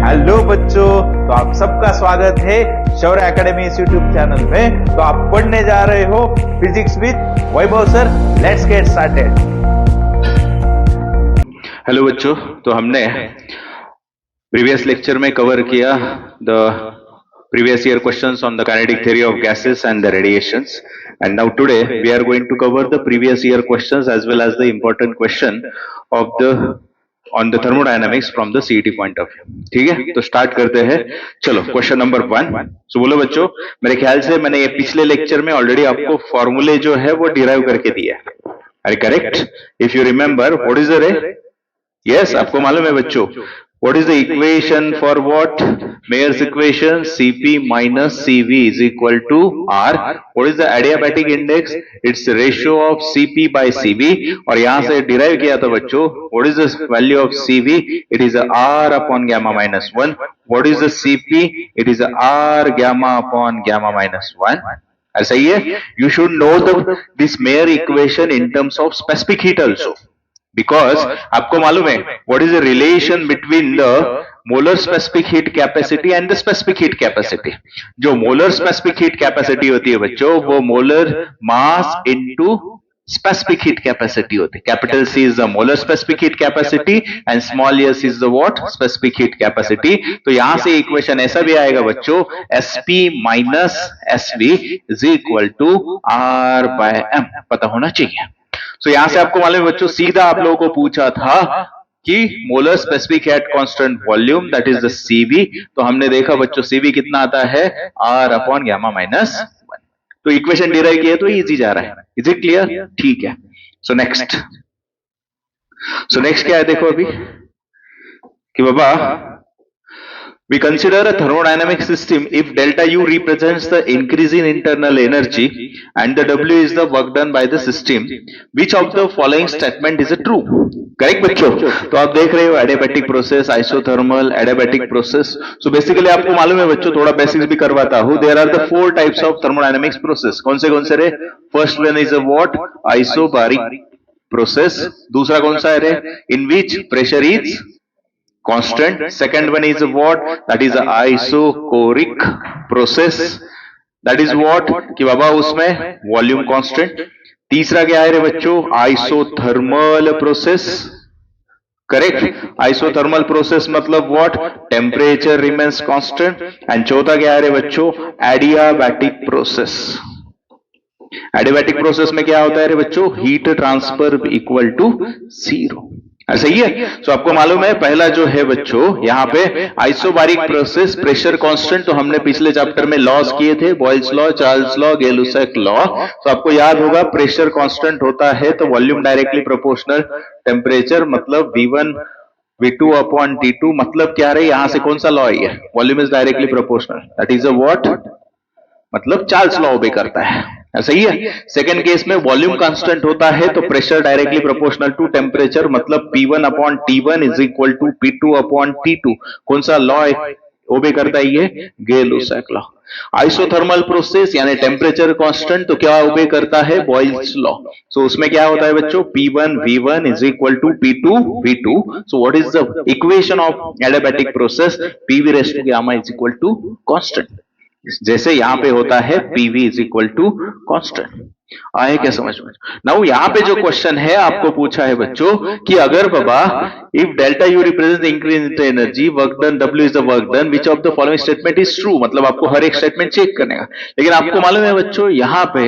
Hello बच्चों, तो आप सबका स्वागत है शौर्य एकेडमी इस यूट्यूब चैनल में। तो आप पढ़ने जा रहे हो physics with Vaibhav sir. Let's get started. Hello बच्चों, तो हमने प्रीवियस लेक्चर में कवर किया the previous year questions on the kinetic theory of gases and the radiations, and now today we are going to cover the previous year questions as well as the important question of the on the thermodynamics from the CET point of view। ठीक है, तो start करते हैं। चलो question number 1। सो बोलो बच्चों, मेरे ख्याल से मैंने ये पिछले लेक्चर में ऑलरेडी आपको फॉर्मूले जो है वो डिराइव करके दिया है। अरे correct, if you remember what is the रे? यस, आपको मालूम है बच्चों, what is the equation for what? Mayer's equation, Cp minus Cv is equal to R. What is the adiabatic index? It's the ratio of Cp by Cv, और यहां से derive किया था बच्चों, what is the value of Cv? It is R upon gamma minus 1. What is the Cp? It is R gamma upon gamma minus 1. ऐसा ही है। You should know this Mayer equation in terms of specific heat also. Because आपको मालूम है what is the relation between the molar specific heat capacity and the specific heat capacity. जो molar specific heat capacity होती है बच्चों, वो molar mass into specific heat capacity होती है। Capital C is the molar specific heat capacity and small S is the what? Specific heat capacity. तो यहां से इक्वेशन ऐसा भी आएगा बच्चों, SP minus SV is equal to R by M. पता होना चाहिए। तो यहां से आपको मालूम है बच्चों, सीधा आप लोगों को पूछा था कि molar specific heat constant volume that is the CV. तो हमने देखा बच्चों सीवी कितना आता है? R upon gamma minus 1। तो इक्वेशन डिराइव किया तो इजी जा रहा है। Is it clear? ठीक है। सो नेक्स्ट क्या है देखो अभी कि बाबा, we consider a thermodynamic system if delta U represents the increase in internal energy and the W is the work done by the system. Which of the following statement is a true? Correct बच्चों? तो आप देख रहे हो adiabatic process, isothermal, adiabatic process. So basically आपको मालूम है बच्चों, थोड़ा बेसिक्स भी करवाता हूं। There are the 4 types of thermodynamics process. कौन से रे? First one is a what? Isobaric process. दूसरा कौन सा है रे? In which pressure is constant. Second one is what? That is isochoric process. That is what? कि बाबा उसमें वॉल्यूम कांस्टेंट। तीसरा क्या है रे बच्चों? Isothermal process. Correct, isothermal process मतलब what? Temperature remains constant. And चौथा क्या है रे बच्चों? Adiabatic process. एडियाबैटिक प्रोसेस में क्या होता है रे बच्चों? Heat transfer equal to 0। सही है। सो आपको मालूम है पहला जो है बच्चों, यहाँ पे आइसोबारिक प्रोसेस, प्रेशर कांस्टेंट, तो हमने पिछले चैप्टर में लॉस किए थे, Boyle's law, Charles law, Gay Lussac law. तो आपको याद होगा प्रेशर कांस्टेंट होता है तो वॉल्यूम डायरेक्टली प्रोपोर्शनल टेम्परेचर, मतलब V1 V2 अपॉन T2। मतलब क्या रहे, यहां से कौन सा लॉ है? Volume is directly proportional, that is a what? मतलब चार्ल्स लॉ ओबे करता है। सही है। सेकंड केस में वॉल्यूम कांस्टेंट होता है तो pressure directly proportional to temperature, मतलब P1 upon T1 is equal to P2 upon T2। कौन सा लॉ ओबे करता है? ये गै-लुसाक लॉ। आइसोथर्मल प्रोसेस यानी टेम्परेचर कांस्टेंट, तो क्या ओबे करता है? Boyle's law. सो उसमें क्या होता है बच्चों? P1 V1 is equal to P2 V2। So what is the equation of adiabatic process? PV raise to gamma is equal to constant. जैसे यहां पे होता है PV is equal to constant. आए क्या समझ में? नाउ यहां पे जो क्वेश्चन है आपको पूछा है बच्चों कि अगर बाबा if delta U represent increase in energy, work done W is the work done, which of the following statement is true. मतलब आपको हर एक स्टेटमेंट चेक करने का। लेकिन आपको मालूम है बच्चों, यहां पे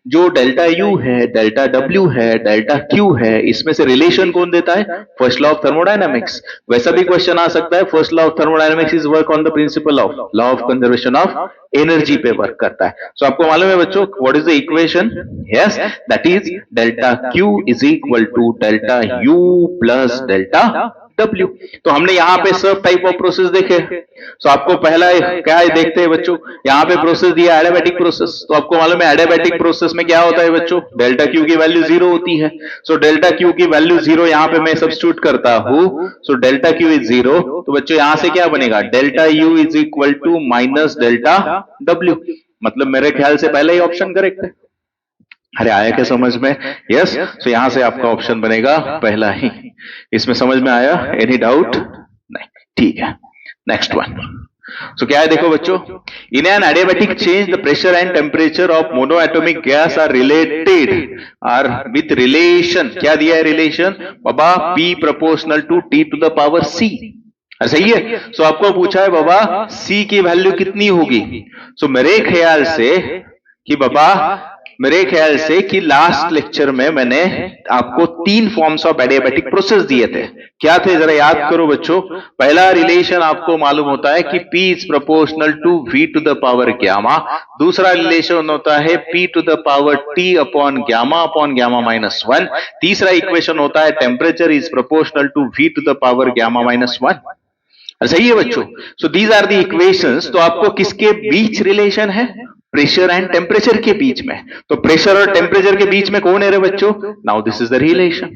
जो डेल्टा U है, डेल्टा W है, डेल्टा Q है, इसमें से रिलेशन कौन देता है? First law of thermodynamics. वैसा भी क्वेश्चन आ सकता है, first law of thermodynamics is work on the principle of law of conservation of energy पे वर्क करता है। सो आपको मालूम है बच्चों what is the equation? Yes, that is delta Q is equal to delta U plus delta W। तो हमने यहाँ पे सब टाइप ऑफ प्रोसेस देखे। सो आपको पहला क्या है देखते हैं बच्चों, यहाँ पे प्रोसेस दिया एडियाबैटिक प्रोसेस। तो आपको मालूम है एडियाबैटिक प्रोसेस में क्या होता है बच्चों? डेल्टा Q की वैल्यू 0 होती है। सो डेल्टा Q की वैल्यू 0 यहाँ पे मैं सब्स्टिट्यूट करता हूं। सो डेल्टा Q इज 0, तो बच्चों यहां से क्या बनेगा? Delta U is equal to minus delta W। मतलब मेरे ख्याल से पहला ही ऑप्शन करेक्ट है। अरे आया क्या समझ में? यस। सो यहां से आपका ऑप्शन बनेगा पहला ही। इसमें समझ में आया? Any doubt? नहीं, ठीक है। Next one. सो क्या है देखो बच्चों, in an adiabatic change the pressure and temperature of monoatomic gas are related, are with relation, क्या दिया है रिलेशन बाबा, P proportional to T to the power C। सही है। सो आपको पूछा है बाबा C की वैल्यू कितनी होगी। सो मेरे ख्याल से कि लास्ट लेक्चर में मैंने आपको 3 फॉर्म्स ऑफ एडियाबैटिक प्रोसेस दिए थे। क्या थे जरा याद करो बच्चों। पहला रिलेशन आपको मालूम होता है कि P is proportional to V to the power gamma. दूसरा रिलेशन होता है P to the power T upon gamma minus 1। तीसरा इक्वेशन होता है temperature is proportional to V to the power gamma minus 1। सही है बच्चों। So these are the equations. तो आपको किसके बीच रिलेशन है, प्रेशर एंड टेम्परेचर के बीच में। तो प्रेशर और टेम्परेचर के बीच में कौन है रे बच्चों, now this is the relation.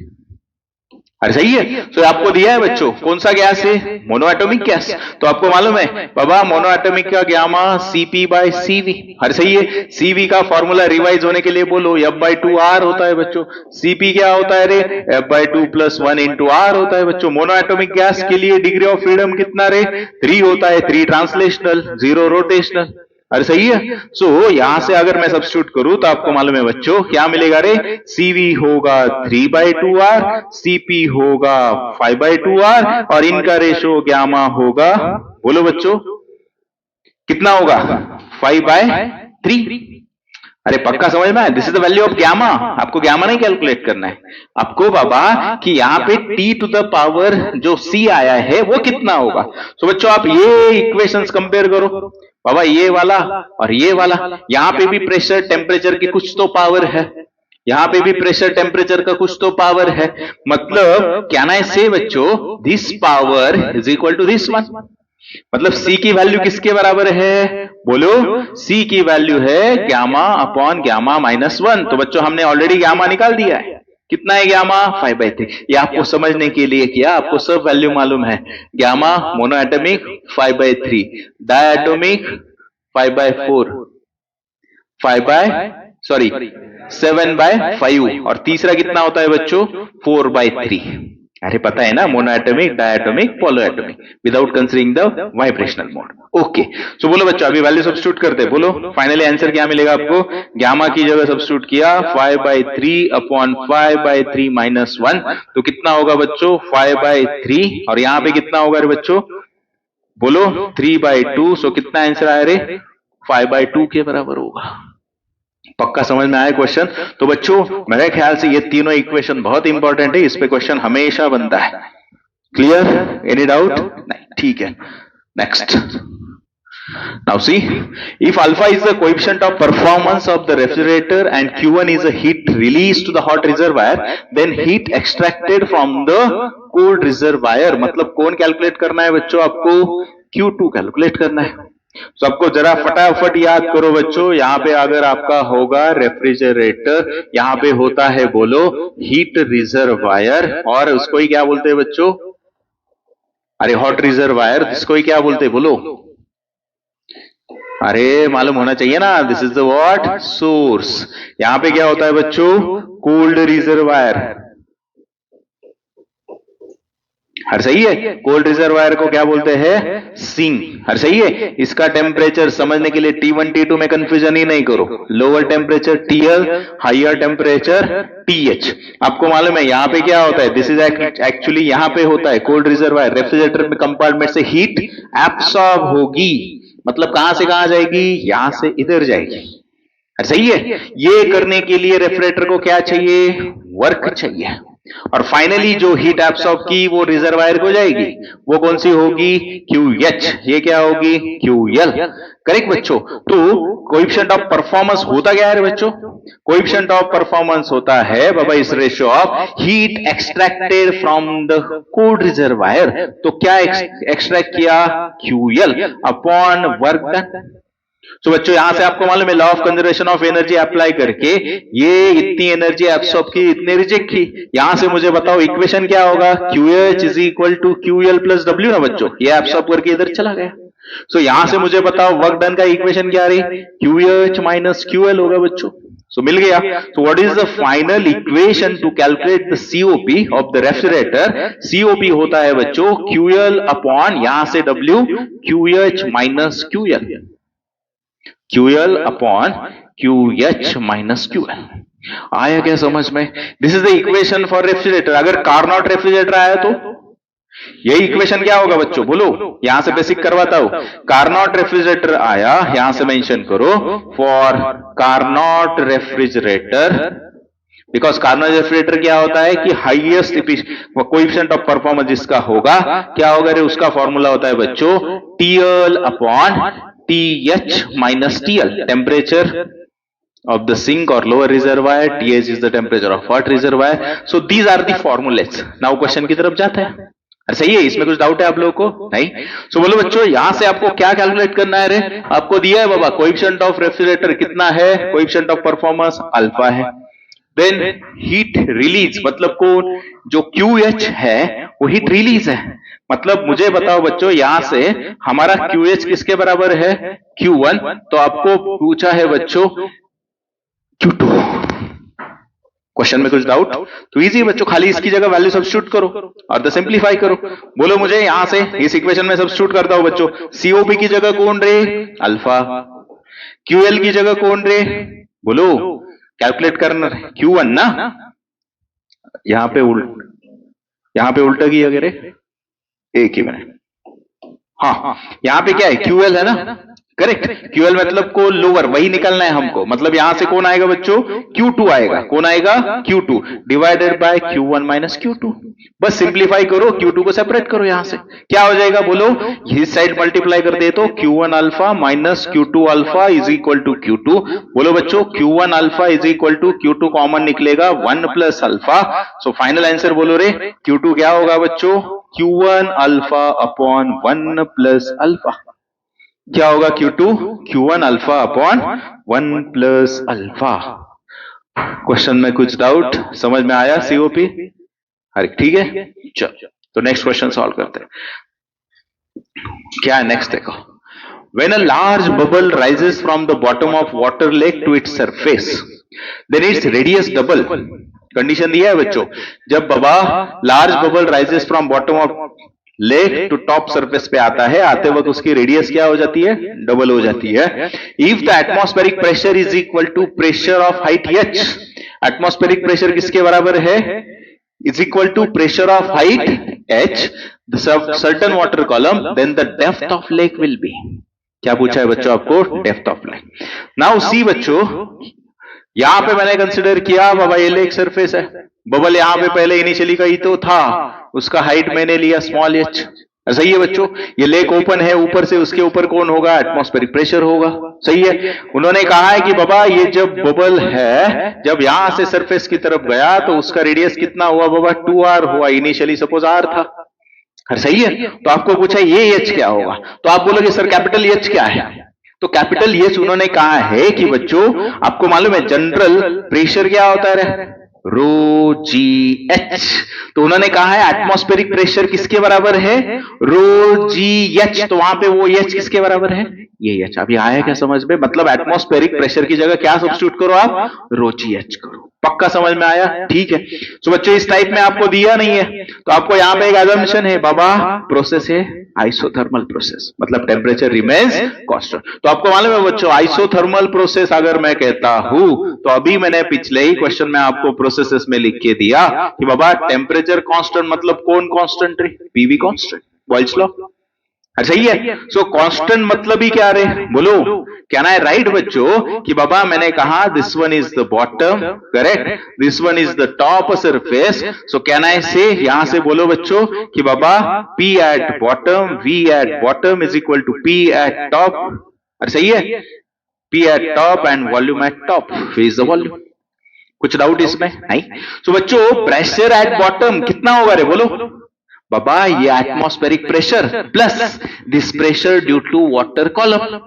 अरे सही है। तो आपको दिया है बच्चों कौन सा गैस है, मोनोएटॉमिक गैस। तो आपको मालूम है बाबा मोनोएटॉमिक का गामा Cp बाय Cv। अरे सही है। Cv का फॉर्मूला रिवाइज होने के लिए बोलो, F/2R होता है बच्चों। Cp क्या होता है रे, F/2 + 1 × R होता है बच्चों। मोनोएटॉमिक गैस के लिए डिग्री ऑफ फ्रीडम कितना रे, 3 होता है। 3 ट्रांसलेशनल, 0 रोटेशनल। अरे सही है। सो यहां से अगर मैं सब्स्टिट्यूट करूं तो आपको मालूम है बच्चों क्या मिलेगा रे, Cv होगा 3/2R, Cp होगा 5/2R और इनका रेशो गामा होगा, बोलो बच्चों कितना होगा, 5/3। अरे पक्का समझ में, this is the value of gamma. आपको गामा नहीं कैलकुलेट करना है, आपको बाबा कि यहाँ पे T टू द पावर जो C आया है वो कितना होगा। तो बच्चों आप ये इक्वेशंस कंपेयर करो बाबा, ये वाला और ये वाला। यहां पे भी प्रेशर टेम्परेचर की कुछ तो पावर है, यहां पे भी प्रेशर टेम्परेचर का कुछ तो पावर है। मतलब कैन आई से बच्चों this power is equal to this one. मतलब C की वैल्यू किसके बराबर है, बोलो C की वैल्यू है गामा अपॉन गामा माइनस 1। तो बच्चों हमने ऑलरेडी गामा निकाल दिया है, कितना है गामा, 5/3। ये आपको समझने के लिए किया, आपको सब वैल्यू मालूम है। गामा मोनोएटॉमिक 5/3, डायएटॉमिक 5/4, 7/5 और तीसरा कितना होता है बच्चों, 4/3। अरे पता है ना, monoatomic, diatomic, polyatomic without considering the vibrational mode. Okay. So बोलो बच्चों अभी वैल्यू सब्स्टिट्यूट करते हैं, बोलो फाइनली आंसर क्या मिलेगा आपको। गामा की जगह सब्स्टिट्यूट किया 5/3 अपॉन 5/3 माइनस 1, तो कितना होगा बच्चों 5/3 और यहां पे कितना होगा रे बच्चों, बोलो 3/2। सो कितना आंसर आया रे, 5/2 के बराबर होगा। पक्का समझ में आया क्वेश्चन। तो बच्चों मेरे ख्याल से ये तीनों इक्वेशन बहुत इंपॉर्टेंट है, इस पे क्वेश्चन हमेशा बनता है। क्लियर, एनी डाउट, नहीं, ठीक है। Next, now see, if alpha is the coefficient of performance of the refrigerator and Q1 is a heat released to the hot reservoir, then heat extracted from the cold reservoir, मतलब कौन calculate करना है बच्चों, आपको Q2 calculate करना है। तो आपको जरा फटाफट याद करो बच्चों, यहाँ पे अगर आपका होगा रेफ्रिजरेटर, यहाँ पे होता है बोलो हीट रिजर्वायर, और उसको ही क्या बोलते हैं बच्चों, अरे हॉट रिजर्वायर, इसको ही क्या बोलते हैं बोलो, अरे मालूम होना चाहिए ना, this is the what, source. यहां पे क्या होता है बच्चों, कोल्ड रिजर्वायर। हर सही है। कोल्ड रिजर्वायर को क्या बोलते हैं, सिंक। हर सही है। इसका टेम्परेचर समझने के लिए T1 T2 में कंफ्यूजन ही नहीं करो, lower temperature TL, higher temperature TH। आपको मालूम है यहां पे क्या होता है, दिस इज एक्चुअली यहां पे होता है कोल्ड रिजर्वायर, रेफ्रिजरेटर में कंपार्टमेंट से हीट एब्सॉर्ब होगी, मतलब कहां से कहां जाएगी, यहां से इधर जाएगी। सही है। ये करने के लिए रेफ्रिजरेटर को क्या चाहिए, वर्क चाहिए, और फाइनली जो हीट एब्सॉर्ब की वो रिजर्वायर को जाएगी, वो कौन सी होगी, QH। ये क्या होगी, QL। करेक्ट बच्चों। तो कोएफिशिएंट ऑफ परफॉर्मेंस होता क्या है बच्चों, कोएफिशिएंट ऑफ परफॉर्मेंस होता है बाबा इस ratio of heat extracted from the cold reservoir. तो क्या एक्सट्रैक्ट किया, QL अपॉन वर्क डन। तो बच्चों यहां से आपको मालूम है law of conservation of energy apply करके ये इतनी एनर्जी एब्सॉर्ब की, इतने रिजेक्ट की। यहां से मुझे बताओ इक्वेशन क्या होगा, QH is equal to QL plus W ना बच्चों, ये एब्सॉर्ब करके इधर चला गया। सो यहां से मुझे बताओ वर्क डन का इक्वेशन क्या रही, QH माइनस QL होगा बच्चों। सो मिल गया. So what is the final equation to calculate the COP of the refrigerator? COP होता है बच्चों क्यूएल अपॉन यहां से W QH minus QL, QL upon QH minus QL. आया क्या समझ में? This is the equation for refrigerator. अगर कार्नोट रेफ्रिजरेटर आया तो यही इक्वेशन क्या होगा बच्चों? बोलो, यहां से बेसिक करवाता हूं. कार्नोट रेफ्रिजरेटर आया, यहां से मेंशन करो for Carnot refrigerator, because Carnot refrigerator क्या होता है कि हाईएस्ट कोएफिशिएंट ऑफ परफॉर्मेंस जिसका होगा क्या होगा रे? उसका फॉर्मूला होता है बच्चों TL upon TH minus TL, temperature of the sink or lower reservoir. TH is the temperature of hot reservoir. So these are the formulas. Now question की तरफ जाते हैं. अरे सही है, इसमें कुछ डाउट है आप लोगों को? नहीं. सो बोलो बच्चों, यहां से आपको क्या कैलकुलेट करना है रे? आपको दिया है बाबा कोएफिशिएंट ऑफ रेफ्रिजरेटर कितना है, कोएफिशिएंट ऑफ परफॉर्मेंस अल्फा है. देन हीट रिलीज मतलब को जो QH है वो हीट रिलीज है. मतलब मुझे बताओ बच्चों, यहां से हमारा QH किसके बराबर है? Q1. तो आपको पूछा है बच्चों Q2. क्वेश्चन में कुछ डाउट? तो इजी बच्चों, खाली इसकी जगह वैल्यू सब्स्टिट्यूट करो और द सिंप्लीफाई करो. बोलो मुझे यहां से इस इक्वेशन में सब्स्टिट्यूट करता हूं बच्चों. सीओपी की जगह कौन रे? अल्फा. क्यूएल की जगह कौन रे? बोलो, कैलकुलेट करना Q1 ना. यहां पे उल्टा किया रे, एक ही मिनट. हाँ, यहां पे क्या है? QL है ना, करेक्ट. QL मतलब को लोअर, वही निकलना है हमको. मतलब यहां से कौन आएगा बच्चों? Q2 आएगा. कौन आएगा? Q2 divided by Q1 minus Q2. बस सिंप्लीफाई करो, Q2 को सेपरेट करो. यहां से क्या हो जाएगा? बोलो, इस साइड मल्टीप्लाई कर दे तो Q1 alpha minus Q2 alpha is equal to Q2. बोलो बच्चों, Q1 alpha is equal to Q2 common निकलेगा 1 plus alpha. So final answer बोलो रे, Q2 क्या होगा बच्चों? Q1 alpha upon 1 plus alpha. क्या होगा Q2? Q1 alpha upon 1 plus alpha. Question में कुछ डाउट? समझ में आया सीओपी? अरे ठीक है, चलो तो नेक्स्ट क्वेश्चन सॉल्व करते हैं. क्या है नेक्स्ट देखो. When a large bubble rises from the bottom of water lake to its surface, then its radius double. Condition दिया है बच्चों, जब बाबा large bubble rises from bottom of lake to top surface पे आता है, आते वक्त उसकी रेडियस क्या हो जाती है? डबल हो जाती है. If the atmospheric pressure is equal to pressure of height H, atmospheric pressure किसके बराबर है? Is equal to pressure of height H, certain water column, then the depth of lake will be. क्या पूछा है बच्चों आपको? Depth of lake. Now see बच्चों, यहां पे मैंने कंसिडर किया बाबा ये लेक सरफेस है, बबल यहां पे पहले इनिशियली कहीं तो था, उसका हाइट मैंने लिया स्मॉल h. सही है बच्चों, ये लेक ओपन है, ऊपर से उसके ऊपर कौन होगा? एटमॉस्फेरिक प्रेशर होगा. सही है. उन्होंने कहा है कि बाबा ये जब बबल है, जब यहां से सरफेस की तरफ गया तो उसका रेडियस कितना हुआ बाबा? 2r हुआ. इनिशियली सपोज r था. सही है. तो आपको पूछा ये h क्या होगा? तो आप बोलोगे सर कैपिटल H क्या है? तो कैपिटल H उन्होंने कहा है कि बच्चों आपको मालूम है जनरल प्रेशर क्या होता है? रो जी एच. तो उन्होंने कहा है एटमॉस्फेरिक प्रेशर किसके बराबर है? रो जी एच. तो वहां पे वो एच किसके बराबर है? ये एच. अभी आया क्या समझ में? मतलब एटमॉस्फेरिक प्रेशर की जगह क्या सब्स्टिट्यूट करो आप? रो जी एच करो. पक्का समझ में आया? ठीक है. तो बच्चों इस टाइप में आपको दिया नहीं है, तो आपको यहां पे एक assumption है बाबा, प्रोसेस है आइसोथर्मल प्रोसेस, मतलब टेम्परेचर रिमेन्स कांस्टेंट. तो आपको मालूम है बच्चों, आइसोथर्मल प्रोसेस अगर मैं कहता हूं तो अभी मैंने पिछले ही क्वेश्चन में आपको प्रोसेसेस में लिख के दिया कि बाबा टेम्परेचर कांस्टेंट मतलब कौन कांस्टेंट है? PV constant, Boyle's law. सही है. सो कांस्टेंट मतलब ही क्या रे? बोलो, कैन आई राइट बच्चों कि बाबा मैंने कहा this one is the bottom, correct, this one is the top surface. So can I say, यहां से बोलो बच्चों कि बाबा P at bottom, V at bottom is equal to P at top. अरे सही है. P at top and volume at top. Is the volume. कुछ डाउट इसमें? नहीं. सो बच्चों प्रेशर एट बॉटम कितना होगा रे? बोलो बाबा ये atmospheric pressure plus this pressure due to water column.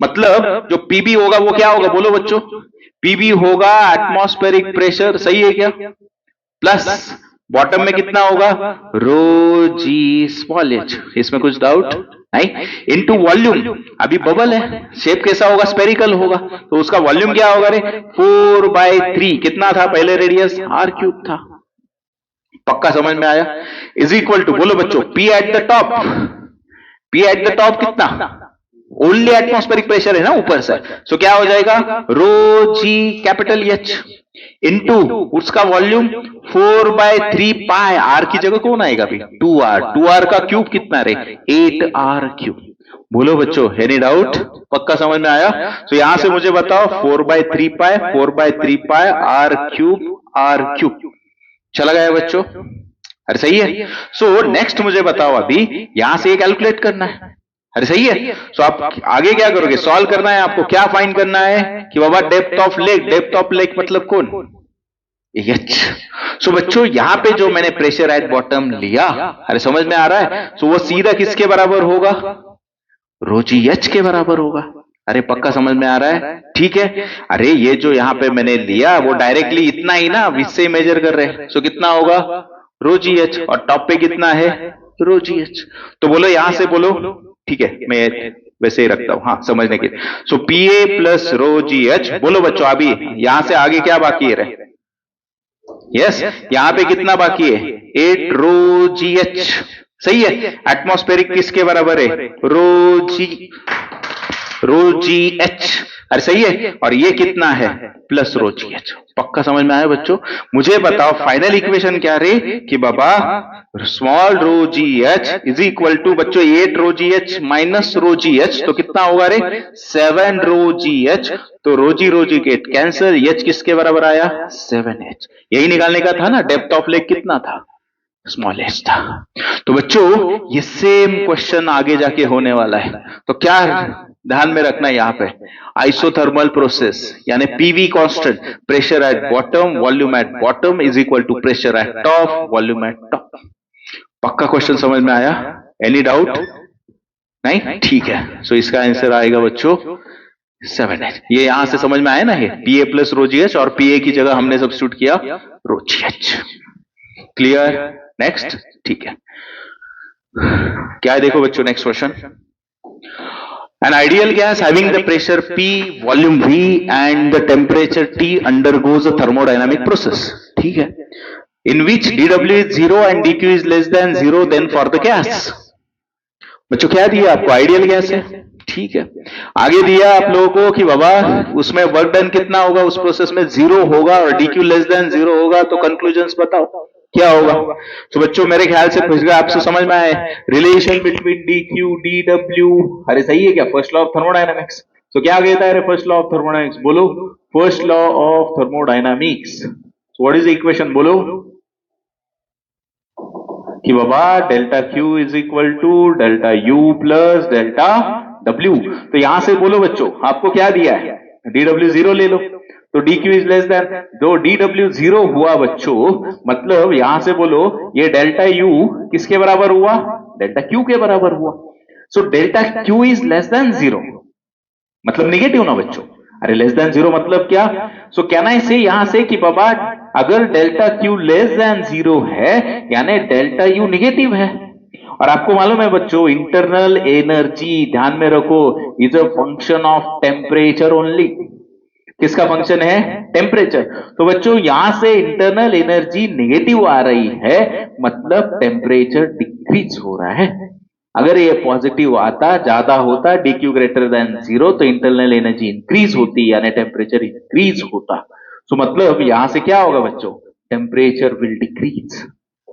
मतलब जो पीबी होगा वो क्या होगा? बोलो बच्चों, पीबी होगा एटमॉस्फेरिक प्रेशर. सही है क्या? प्लस बॉटम में कितना होगा? रो जी स्मॉल एच. इसमें कुछ डाउट? राइट, इनटू वॉल्यूम, अभी बबल है, शेप कैसा होगा, स्पेरिकल होगा, तो उसका वॉल्यूम क्या होगा रे, 4/3, कितना था पहले रेडियस, r³ था। पक्का समझ में आया? इज इक्वल टू, बोलो बच्चों, P at the top, P at the top कितना, ओनली एटमॉस्फेरिक प्रेशर है ना ऊपर से, सो क्या हो जाएगा, रो जी कैपिटल H इंटू उसका वॉल्यूम 4/3 पाई, आर की जगह कौन आएगा भाई, 2r, 2r का क्यूब कितना रे, 8r³। बोलो बच्चों, एनी डाउट? पक्का समझ में आया? तो यहां से मुझे बताओ 4/3 पाई, 4/3 पाई r³ चला गया बच्चों, अरे सही है। सो नेक्स्ट मुझे बताओ, अभी यहां से ये कैलकुलेट करना है, अरे सही है। सो आप आगे क्या करोगे, सॉल्व करना है आपको, क्या फाइंड करना है कि बाबा depth of lake, depth of lake मतलब कौन, H। सो बच्चों यहां पे जो मैंने प्रेशर एट बॉटम लिया, अरे समझ में आ रहा है, सो वो सीधा किसके बराबर होगा, रो जी H के बराबर होगा। अरे पक्का समझ में आ रहा है, ठीक है। अरे ये जो यहां पे मैंने लिया वो डायरेक्टली इतना ही ना, इससे मेजर कर रहे हैं, सो कितना होगा, रो जी H, और टॉप पे कितना है, रो जी H। तो बोलो यहां से बोलो, ठीक है मैं वैसे ही रखता हूं, हाँ समझने के। सो PA plus rho g H, बोलो बच्चों अभी यहां से आगे क्या बाकी है रे, यस यहां पे कितना बाकी है, 8 रो जी H, सही है। एटमॉस्फेरिक किसके बराबर है, रो जी H, अरे सही है, और ये कितना है, प्लस रो जी H। पक्का समझ में आया बच्चों? मुझे बताओ फाइनल इक्वेशन क्या रे, कि बाबा small rho g H is equal to बच्चों 8 rho g H minus rho g H, तो कितना होगा रे, 7 रो जी H। तो रो जी गेट कैंसर, H किसके बराबर आया, 7H। यही निकालने का था ना, डेप्थ ऑफ लेक कितना था, स्मॉल एच था। तो बच्चों ये सेम क्वेश्चन आगे जाके होने वाला है, तो क्या ध्यान में रखना है यहाँ पे, आइसोथर्मल प्रोसेस यानी PV constant, pressure at bottom volume at bottom is equal to pressure at top volume at top. पक्का क्वेश्चन समझ में आया? Any doubt? नहीं, ठीक है। सो इसका आंसर आएगा बच्चों 7H। ये यहां से समझ में आया ना, ये PA plus rho g H, और PA की जगह हमने सब्स्टिट्यूट किया रो जी H। क्लियर? नेक्स्ट, ठीक है। क्या है देखो बच्चों, next question, an ideal gas having the pressure P, volume V and the temperature T undergoes a thermodynamic process, ठीक है, in which dW is 0 and dQ is less than 0, then for the gas। बच्चों क्या दिया आपको, ideal gas है, ठीक है। आगे दिया आप लोगों को कि बाबा उसमें वर्क डन कितना होगा, उस प्रोसेस में 0 होगा और dQ लेस देन 0 होगा, तो कंक्लूजन्स बताओ क्या होगा। तो बच्चों मेरे ख्याल से आपसे समझ में आए, रिलेशन बिटवीन dQ dW, अरे सही है क्या, फर्स्ट लॉ ऑफ थर्मोडायनामिक्स। तो क्या कहता है फर्स्ट लॉ ऑफ थर्मोडायनामिक्स, बोलो first law of thermodynamics, what is the equation, बोलो कि बाबा delta Q is equal to delta U plus delta W। तो यहां से बोलो बच्चों आपको क्या दिया है, dW 0 ले लो, तो dQ इज लेस देन, जो dW 0 हुआ बच्चों, मतलब यहां से बोलो ये डेल्टा U किसके बराबर हुआ, डेल्टा Q के बराबर हुआ। So delta Q is less than 0, मतलब निगेटिव ना बच्चों, अरे लेस देन 0 मतलब क्या, सो कहना है से यहां से कि बाबा अगर डेल्टा Q लेस देन 0 है यानी डेल्टा U निगेटिव है। और आपको मालूम है बच्चों इंटरनल एनर्जी, ध्यान में रखो, is a function of temperature only. किसका फंक्शन है, टेम्परेचर। तो बच्चों यहां से इंटरनल एनर्जी निगेटिव आ रही है, मतलब टेम्परेचर डिक्रीज हो रहा है। अगर ये पॉजिटिव आता, ज्यादा होता, dQ ग्रेटर देन 0, तो इंटरनल एनर्जी इंक्रीज होती यानी टेम्परेचर इंक्रीज होता। सो मतलब यहां से क्या होगा बच्चों, टेम्परेचर विल डिक्रीज।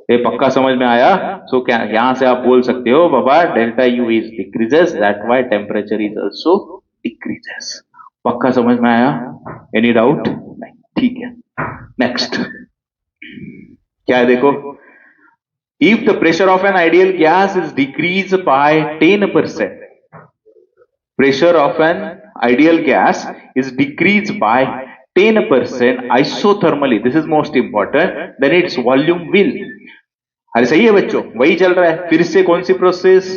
ये पक्का समझ में आया? सो क्या यहां से आप बोल सकते हो बाबा delta U is decreases, that why temperature is also decreases. पक्का समझ में आया? Any doubt? नहीं, ठीक है। नेक्स्ट क्या है देखो, if the pressure of an ideal gas is decreased by 10%, pressure of an ideal gas is decreased by 10% isothermally, this is most important, then its volume will, अरे सही है बच्चों, वही चल रहा है। फिर से कौन सी process,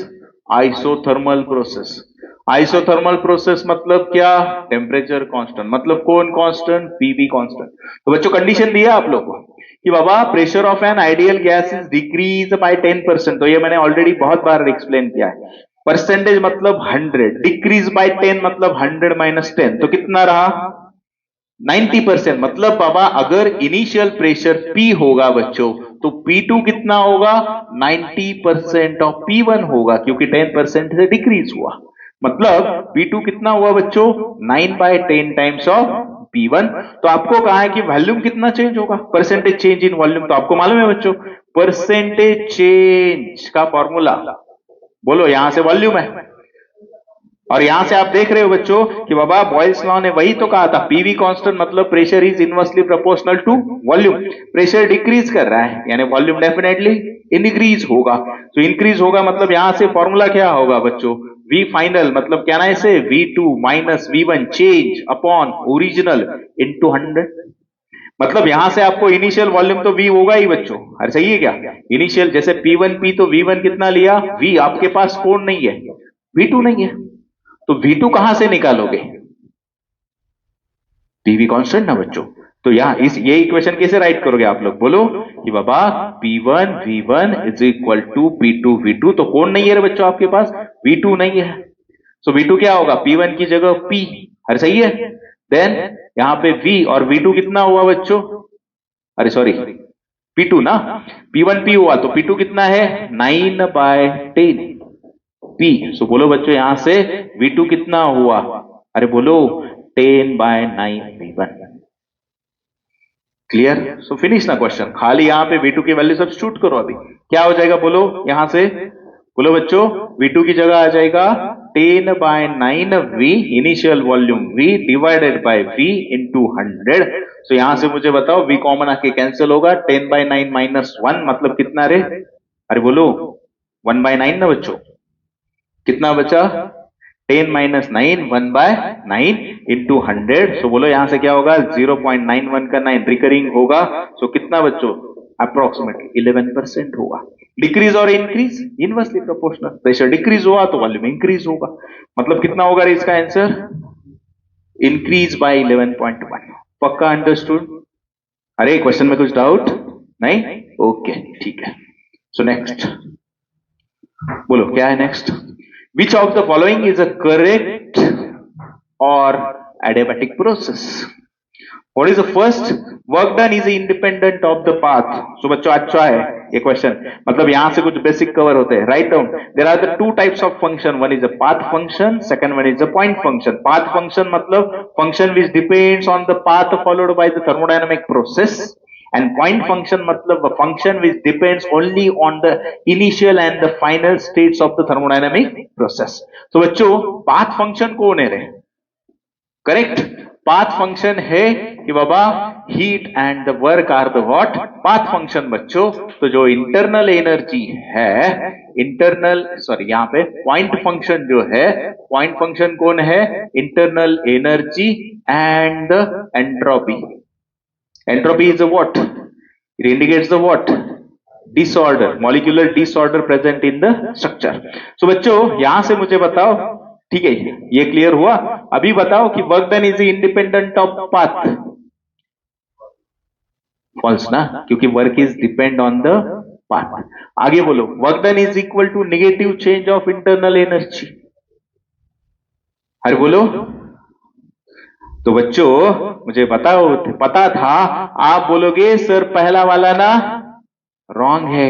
isothermal process. Isothermal process मतलब क्या, टेम्परेचर कांस्टेंट, मतलब कौन कांस्टेंट, पीवी कांस्टेंट। तो बच्चों कंडीशन दिया आप लोगों को कि बाबा pressure of an ideal gas is decrease by 10%, तो ये मैंने ऑलरेडी बहुत बार एक्सप्लेन किया है। परसेंटेज मतलब 100, डिक्रीज बाय 10 मतलब 100 माइनस 10, तो कितना रहा 90%। मतलब बाबा अगर इनिशियल प्रेशर P होगा बच्चों, तो P2 कितना होगा 90% ऑफ P1 होगा, क्योंकि 10% से डिक्रीज हुआ। मतलब P2 कितना हुआ बच्चों 9/10 टाइम्स ऑफ P1। तो आपको कहा है कि वॉल्यूम कितना चेंज होगा, परसेंटेज चेंज इन वॉल्यूम, तो आपको मालूम है बच्चों परसेंटेज चेंज का फॉर्मूला, बोलो यहां से वॉल्यूम है, और यहां से आप देख रहे हो बच्चों कि बाबा बॉयल्स लॉ ने वही तो कहा था, पीवी कांस्टेंट मतलब pressure is inversely proportional to volume. Pressure decrease कर रहा है यानी वॉल्यूम डेफिनेटली इंक्रीज होगा। तो इंक्रीज होगा मतलब यहां से फॉर्मूला क्या होगा बच्चों, वी फाइनल मतलब क्या ना इसे V2 minus V1 change upon original into 100। मतलब यहां से आपको इनिशियल वॉल्यूम तो V होगा ही बच्चों, अरे सही है क्या, इनिशियल जैसे P1P तो V1 कितना लिया V, आपके पास कौन नहीं है V2 नहीं है, तो V2 कहां से निकालोगे, पीवी कांस्टेंट ना बच्चों। तो यहां ये इक्वेशन कैसे राइट करोगे आप लोग, बोलो कि बाबा P1 V1 is equal to P2 V2, तो कौन नहीं है रे बच्चों आपके पास V2 नहीं है, सो V2 क्या होगा P1 की जगह P, अरे सही है। देन यहां पे V और V2 कितना हुआ बच्चों, अरे सॉरी P2 ना, P1 P हुआ तो P2 कितना है 9/10 P। सो बोलो बच्चों यहां से V2 कितना हुआ, अरे बोलो 10/9 V1। क्लियर, सो फिनिश ना क्वेश्चन, खाली यहां पे V2 की वैल्यू सब्स्टिट्यूट करो। अभी क्या हो जाएगा बोलो यहां से, बोलो बच्चों V2 की जगह आ जाएगा 10/9 V initial volume V divided by V into 100। तो यहां से मुझे बताओ V कॉमन आके कैंसिल होगा, 10/9 माइनस 1 मतलब कितना रे, अरे बोलो 1/9 ना बच्चों, कितना बचा 10 माइनस 9 1/9 इंटू 100। सो बोलो यहां से क्या होगा 0.91 का 9 रिकरिंग होगा, सो कितना बच्चों अप्रोक्सीमेटली 11% होगा। डिक्रीज और increase inversely proportional, pressure decrease हुआ तो वॉल्यूम इंक्रीज होगा, मतलब कितना होगा इसका आंसर इंक्रीज बाय 11.1। पक्का अंडरस्टूड, अरे क्वेश्चन में कुछ डाउट नहीं, ओके ठीक है। सो नेक्स्ट बोलो क्या है next, which of the following is a correct or adiabatic process? What is the first, work done is independent of the path। so बच्चों अच्छा है ये क्वेश्चन, मतलब यहां से कुछ बेसिक कवर होते हैं। Write down, there are the two types of function, one is a path function, second one is a point function. Path function मतलब function which depends on the path followed by the thermodynamic process, and point function मतलब a function which depends only on the initial and the final states of the thermodynamic process। तो बच्चों path function कौन है रे, correct, path function है कि बाबा heat and the work are the what path function बच्चों। तो जो internal energy है, internal सॉरी यहाँ पे point function जो है, point function कौन है internal energy and the entropy। Entropy is a what? It indicates the what? Disorder, molecular disorder present in the structure। So बच्चों यहां से मुझे बताओ, ठीक है ये क्लियर हुआ, अभी बताओ कि work done is independent of path, false ना, क्योंकि work is depend on the path. आगे बोलो work done is equal to negative change of internal energy, अरे बोलो। तो बच्चों मुझे बताओ, पता था आप बोलोगे सर पहला वाला ना रॉन्ग है,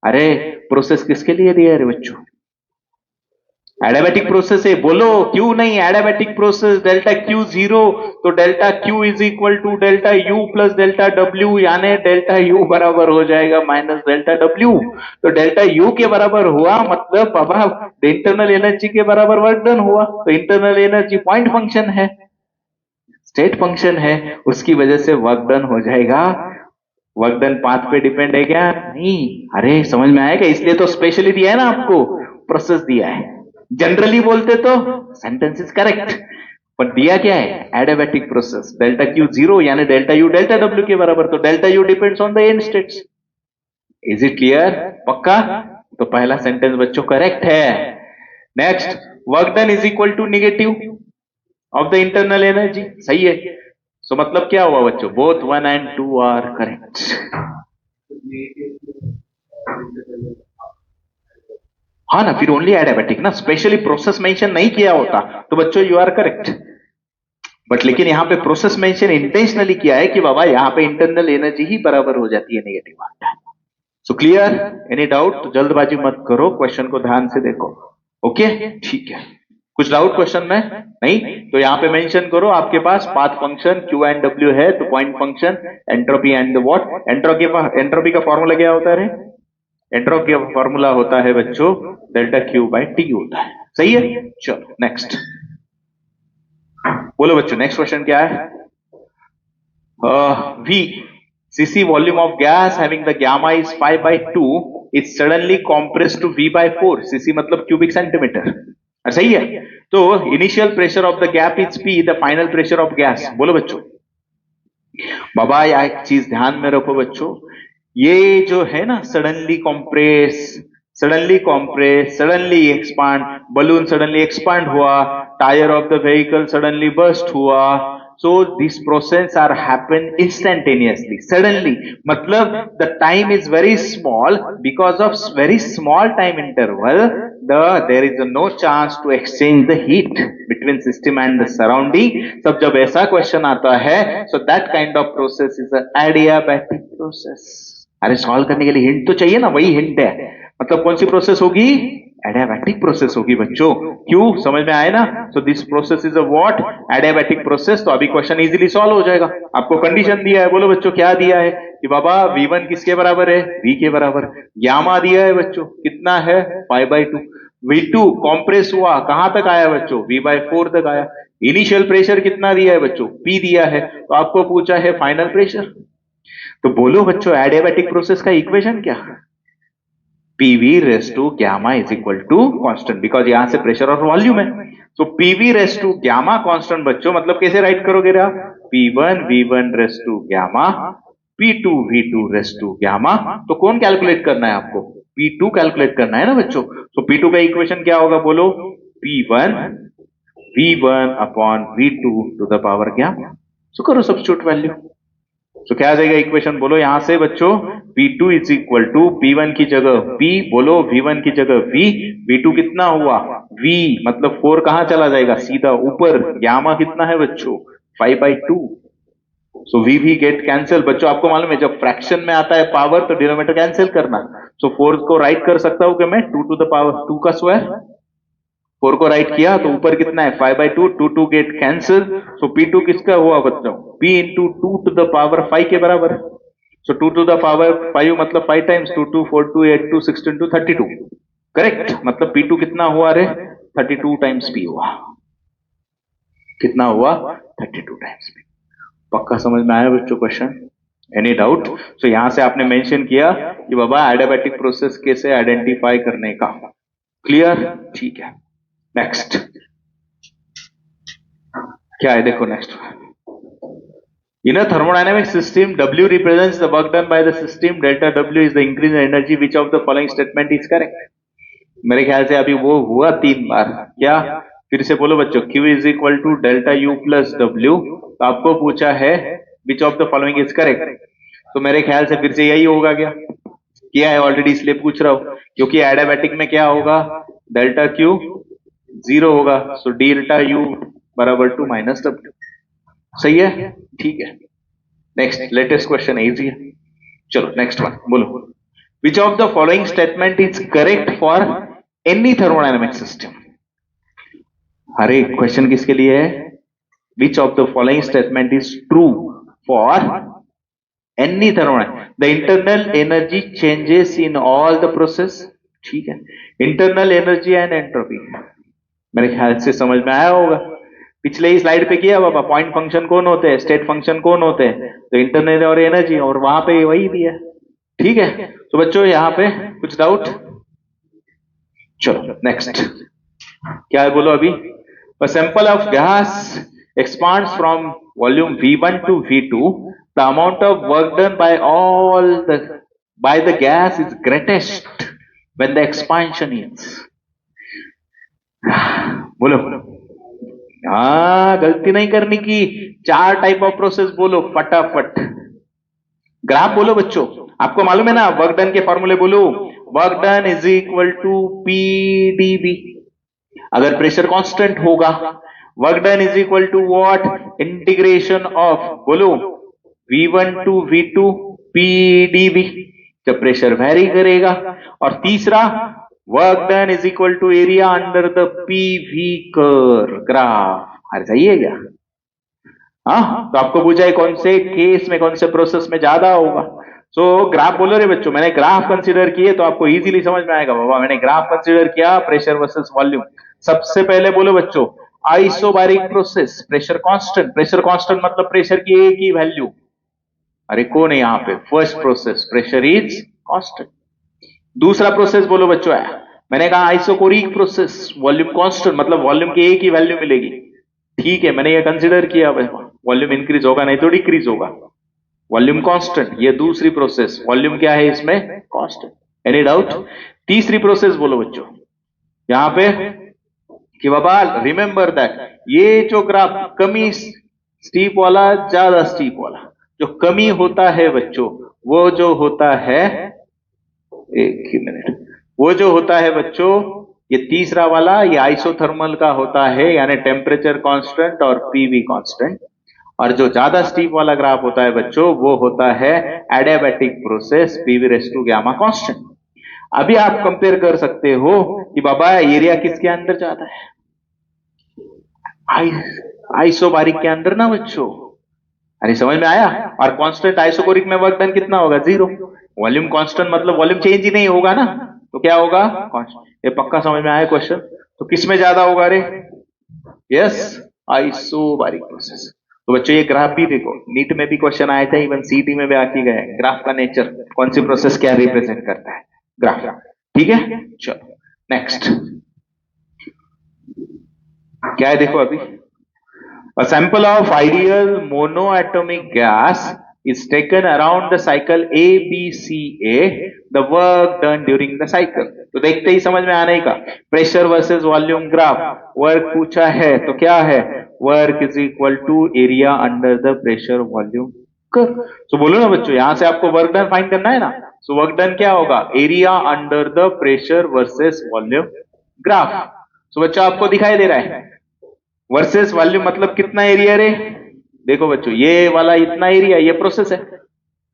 अरे प्रोसेस किसके लिए दिया है बच्चों, एडियाबैटिक प्रोसेस है, बोलो क्यों नहीं, एडियाबैटिक प्रोसेस डेल्टा क्यू 0, तो delta Q is equal to delta U plus delta W, यानी डेल्टा यू बराबर हो जाएगा माइनस डेल्टा डब्ल्यू। तो डेल्टा यू के बराबर हुआ मतलब बाबा इंटरनल एनर्जी के बराबर वर्क डन हुआ, तो इंटरनल एनर्जी पॉइंट फंक्शन है, स्टेट फंक्शन है, उसकी वजह से वर्क डन हो जाएगा। वर्क डन पाथ पे डिपेंड है क्या, नहीं, अरे समझ में आएगा, इसलिए तो स्पेशली दिया है ना आपको, प्रोसेस दिया है। जनरली बोलते तो सेंटेंस इज करेक्ट, पर दिया क्या है एडियाबैटिक प्रोसेस, डेल्टा क्यू 0 यानी डेल्टा यू डेल्टा डब्ल्यू के बराबर, तो delta U depends on the end states. Is it clear, पक्का, तो पहला सेंटेंस बच्चों करेक्ट है। Next, work done is equal to negative of the internal energy, सही है। सो मतलब क्या हुआ बच्चों, बोथ 1 and 2 आर करेक्ट। हाँ ना, फिर ओनली एडियाबैटिक ना, स्पेशली प्रोसेस मेंशन नहीं किया होता तो बच्चों यू आर करेक्ट, बट लेकिन यहाँ पे प्रोसेस मेंशन इंटेंशनली किया है कि बाबा यहाँ पे इंटरनल एनर्जी ही बराबर हो जाती है negative art. So clear, any doubt? तो जल्दबाजी मत करो, क्वेश्चन को ध्यान से देखो। ओके, ठीक है। कुछ डाउट क्वेश्चन में? नहीं तो यहाँ पे मेंशन करो, आपके पास path function Q and W है, तो point function, entropy and what, entropy का फॉर्मूला क्या होता है? एंट्रोपी का फॉर्मूला होता है बच्चों डेल्टा Q बाय T होता है, सही है। चलो नेक्स्ट बोलो बच्चों, नेक्स्ट क्वेश्चन क्या है? V cc volume of gas having the gamma is 5 by 2 is suddenly compressed to V by 4, cc मतलब cubic centimeter, सही है। तो initial pressure of the gap is P, the final pressure of gas. बोलो बच्चों, बाबा यह एक चीज ध्यान में रखो बच्चों, ये जो है ना suddenly compress, suddenly expand, balloon suddenly expand हुआ, tyre of the vehicle suddenly burst हुआ, so these process are happen instantaneously, suddenly matlab the time is very small, because of very small time interval there is no chance to exchange the heat between system and the surrounding। सब जब ऐसा question आता है so that kind of process is an adiabatic process। अरे solve करने के लिए hint तो चाहिए ना, वही हिंट है, मतलब कौन सी प्रोसेस होगी? एडियाबैटिक प्रोसेस होगी बच्चों। क्यों, समझ में आए ना? So this process is a what? Adiabatic process. तो अभी क्वेश्चन इजीली सॉल्व हो जाएगा। आपको कंडीशन दिया है, बोलो बच्चों क्या दिया है कि बाबा V1 किसके बराबर है? V के बराबर। गामा दिया है बच्चों, कितना है? 5/2। V2 कॉम्प्रेस हुआ, कहां तक आया बच्चों? V/4 तक आया। इनिशियल प्रेशर कितना दिया है बच्चों? P दिया है। तो आपको पूछा है फाइनल प्रेशर। तो बोलो बच्चों एडियाबैटिक प्रोसेस का इक्वेशन क्या? PV raise to gamma is equal to constant, because यहां से प्रेशर और वॉल्यूम है। तो PV raise to gamma constant बच्चों, मतलब कैसे राइट करोगे रे? P1 V1 raise to gamma, P2 V2 raise to gamma. तो कौन कैलकुलेट करना है आपको? P2 कैलकुलेट करना है ना बच्चों। तो P2 का इक्वेशन क्या होगा बोलो? P1 V1 upon V2 to the power gamma. So करो सब्स्टिट्यूट वैल्यू। तो क्या आ जाएगा इक्वेशन? बोलो यहां से बच्चों, P2 is equal to P1 की जगह P, बोलो V1 की जगह V, V2 कितना हुआ? V मतलब 4 कहां चला जाएगा? सीधा ऊपर। गामा कितना है बच्चों? 5/2। सो V गेट कैंसिल। बच्चों आपको मालूम है जब फ्रैक्शन में आता है पावर तो डिनोमिनेटर कैंसिल करना। सो 4 को राइट कर सकता हूं कि मैं 2 टू द पावर 2 का स्क्वायर। 4 को राइट किया तो ऊपर कितना है? 5/2, 2 गेट कैंसिल। सो P2 किसका हुआ बच्चों? P into 2 to the power 5 के बराबर। सो 2 टू द पावर 5 मतलब 5 टाइम्स 2 2 4 2 8 2 16 2 32, करेक्ट। मतलब P2 कितना हुआ रे? 32 टाइम्स P हुआ। कितना हुआ? 32 टाइम्स P। पक्का समझ में आया बच्चों क्वेश्चन? Any doubt? सो यहां से आपने मेंशन किया कि बाबा एडियाबैटिक प्रोसेस कैसे आइडेंटिफाई करने का। क्लियर? ठीक है। नेक्स्ट क्या है देखो next. In a thermodynamic system, W represents the work done by the system. Delta W is the increase in energy. Which of the following statement is correct? मेरे ख्याल से अभी वो हुआ 3 बार। क्या? फिर से बोलो बच्चों, Q is equal to delta U plus W। तो आपको पूछा है which of the following is correct. तो मेरे ख्याल से फिर से यही होगा। क्या किया है ऑलरेडी, इसलिए पूछ रहा हूं, क्योंकि एडियाबैटिक में क्या होगा? डेल्टा Q 0 होगा। सो डेल्टा U बराबर टू माइनस W। सही है, ठीक है। नेक्स्ट लेटेस्ट क्वेश्चन इजी है। चलो नेक्स्ट वन बोलो, विच of the following statement is correct for any thermodynamic system. अरे क्वेश्चन किसके लिए है? Which of the following statement is true for any thermodynamic. The internal energy changes in all the process. ठीक है, internal energy and entropy मेरे ख्याल से समझ में आया होगा। पिछले ही स्लाइड पे किया बाबा, पॉइंट फंक्शन कौन होते हैं? स्टेट फंक्शन कौन होते हैं? तो इंटरनल और एनर्जी, और वहां पे वही दिया। ठीक है, तो बच्चों यहां पे कुछ डाउट? चलो नेक्स्ट क्या है बोलो अभी। A sample of gas expands from volume V1 to V2. The amount of work done by the gas is greatest when the expansion is। बोलो हाँ, गलती नहीं करनी की। 4 टाइप ऑफ प्रोसेस बोलो फटाफट। ग्राफ बोलो बच्चों, आपको मालूम है ना वर्क डन के फॉर्मूले बोलो। Work done is equal to P d V. अगर प्रेशर कांस्टेंट होगा, work done is equal to what, integration of, बोलो, V1 टू V2 पीडीबी, जब प्रेशर वेरी करेगा। और तीसरा, work done is equal to area under the PV curve graph. आ सही है क्या? हाँ, तो आपको पूछा है कौन से केस में, कौन से प्रोसेस में ज्यादा होगा। सो ग्राफ बोलो रे बच्चों, मैंने ग्राफ कंसीडर किए तो आपको इजीली समझ में आएगा। बाबा मैंने ग्राफ कंसीडर किया, प्रेशर वर्सेस वॉल्यूम। सबसे पहले बोलो बच्चों, isobaric process, pressure constant. Pressure constant मतलब प्रेशर की एक ही वैल्यू। अरे कौन है यहाँ पे? First process, pressure is constant. दूसरा प्रोसेस बोलो बच्चों, मैंने कहा आइसोकोरिक प्रोसेस, वॉल्यूम कांस्टेंट मतलब वॉल्यूम की एक ही वैल्यू मिलेगी। ठीक है, मैंने ये कंसीडर किया, वॉल्यूम इंक्रीज होगा नहीं तो डिक्रीज होगा, वॉल्यूम कांस्टेंट। ये दूसरी प्रोसेस, वॉल्यूम क्या है इसमें? कांस्टेंट। Any doubt? तीसरी प्रोसेस बोलो बच्चों यहां पे कि बाबा रिमेंबर दैट, ये जो ग्राफ कमी स्टीप वाला, ज्यादा स्टीप वाला, जो कमी होता है बच्चों, वो जो होता है, एक ही मिनट, वो जो होता है बच्चों, ये तीसरा वाला, ये आइसोथर्मल का होता है, यानी टेम्परेचर कांस्टेंट और पीवी कांस्टेंट। और जो ज्यादा स्टीप वाला ग्राफ होता है बच्चों, वो होता है adiabatic process, PV raise to gamma constant. अभी आप कंपेयर कर सकते हो कि बाबा एरिया किसके अंदर जाता है? आइसोबारिक के अंदर ना बच्चों। अरे समझ में आया? और कांस्टेंट आइसोकोरिक में वर्क डन कितना होगा? 0। वॉल्यूम कांस्टेंट मतलब वॉल्यूम चेंज ही नहीं होगा ना, तो क्या होगा? कांस्टेंट। ये पक्का समझ में आया क्वेश्चन? तो किस में ज्यादा होगा रे? Yes, isobaric process. तो बच्चों ये ग्राफ भी देखो, नीट में भी क्वेश्चन आया था, इवन सीटी में भी आके गए, ग्राफ का नेचर, कौन सी प्रोसेस क्या रिप्रेजेंट करता है, ग्राफ। ठीक है, चलो नेक्स्ट क्या है देखो अभी। A sample of ideal monoatomic gas is taken around the cycle ABCA, the work done during the cycle। तो देखते ही समझ में आने का, pressure versus volume graph, work पूछा है तो क्या है? Work is equal to area under the pressure volume curve. तो बोलो ना बच्चों, यहां से आपको वर्क डन फाइंड करना है ना, सो वर्क डन क्या होगा? Area under the pressure versus volume graph. So बच्चों आपको दिखाई दे रहा है वर्सेस वॉल्यूम मतलब कितना एरिया रे? देखो बच्चों, ये वाला इतना एरिया, ये प्रोसेस है,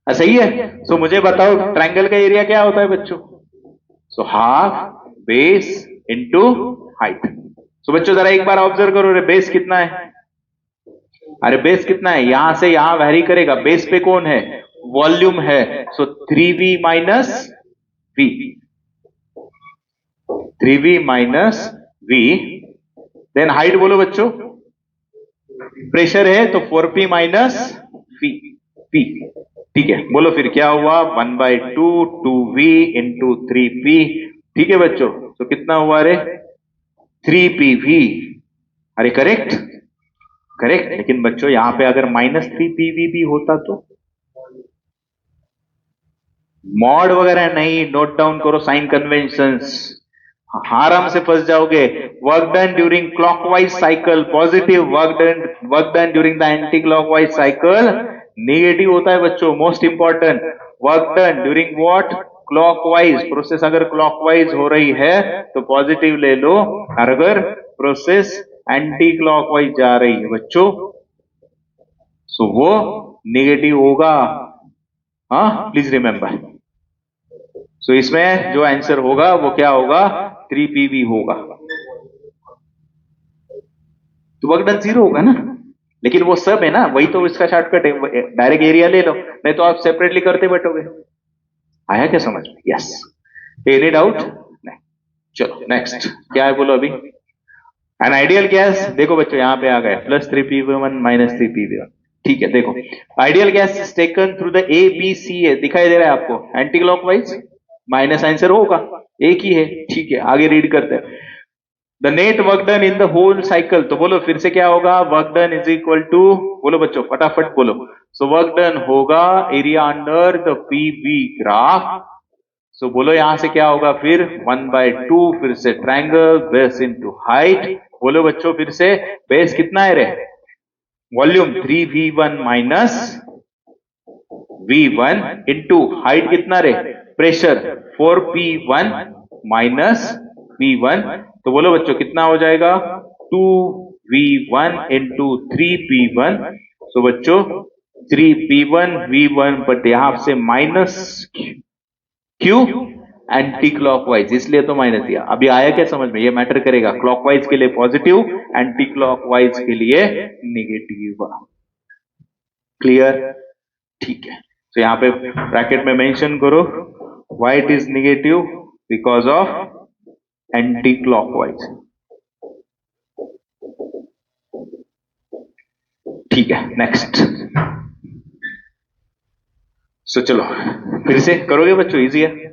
सही है। सो मुझे बताओ ट्रायंगल का एरिया क्या होता है बच्चों? So half base into height. So बच्चों जरा एक बार ऑब्जर्व करो रे, बेस कितना है? अरे बेस कितना है? यहां से यहां वेरी करेगा, बेस पे कौन है? वॉल्यूम है। So 3v minus v, 3v minus v। Then height बोलो बच्चों, प्रेशर है तो 4p माइनस v, p। ठीक है, बोलो फिर क्या हुआ? 1/2 2v इंटू 3p। ठीक है बच्चों, तो कितना हुआ रे? 3pv। अरे करेक्ट, करेक्ट। लेकिन बच्चों यहां पे अगर माइनस 3pv भी होता तो? मॉड वगैरह नहीं, नोट डाउन करो साइन कन्वेंशंस, आराम से फंस जाओगे। Work done during clockwise cycle positive, work done during the anti clockwise cycle negative होता है बच्चों। Most important, work done during what? Clockwise. Process अगर क्लॉकवाइज हो रही है तो पॉजिटिव ले लो, और अगर प्रोसेस एंटी क्लॉकवाइज जा रही है बच्चों, सो वो नेगेटिव होगा। हाँ, प्लीज रिमेंबर। सो इसमें जो आंसर होगा वो क्या होगा? 3pv होगा। तो वर्क डन 0 होगा ना, लेकिन वो सब है ना, वही तो इसका शॉर्टकट है, डायरेक्ट एरिया ले लो, नहीं तो आप सेपरेटली करते बैठोगे। आया क्या समझ में? यस। Any doubt? नहीं। चलो नेक्स्ट क्या है बोलो अभी। एन आइडियल गैस, देखो बच्चों यहां पे आ गए प्लस 3pv1 माइनस 3pv1। ठीक है, देखो ideal gas is taken through the ABCA, दिखाई दे रहा है आपको, एंटी क्लॉकवाइज, माइनस आंसर होगा, एक ही है। ठीक है, आगे रीड करते हैं। The net work done in the whole cycle, तो बोलो फिर से क्या होगा? Work done is equal to, बोलो बच्चों फटाफट बोलो। सो वर्क डन होगा area under the PV graph. So बोलो यहां से क्या होगा फिर? 1/2, फिर से ट्रायंगल, बेस इनटू हाइट। बोलो बच्चों फिर से, बेस कितना है रे? Volume 3v1 minus v1 into height कितना रे? प्रेशर 4P1 माइनस P1, तो बोलो बच्चों कितना हो जाएगा 2V1 इंटू 3P1। तो बच्चों 3P1 V1 बट यहां से माइनस क्यू एंटी क्लॉकवाइज, इसलिए तो माइनस दिया। अभी आया क्या समझ में, ये मैटर करेगा। क्लॉकवाइज के लिए पॉजिटिव, एंटी क्लॉकवाइज के लिए नेगेटिव। क्लियर? ठीक है, तो यहां पे ब्रैकेट में मेंशन करो why it is negative, because of anti clockwise. ठीक है, नेक्स्ट। सो चलो फिर से करोगे बच्चों, इजी है।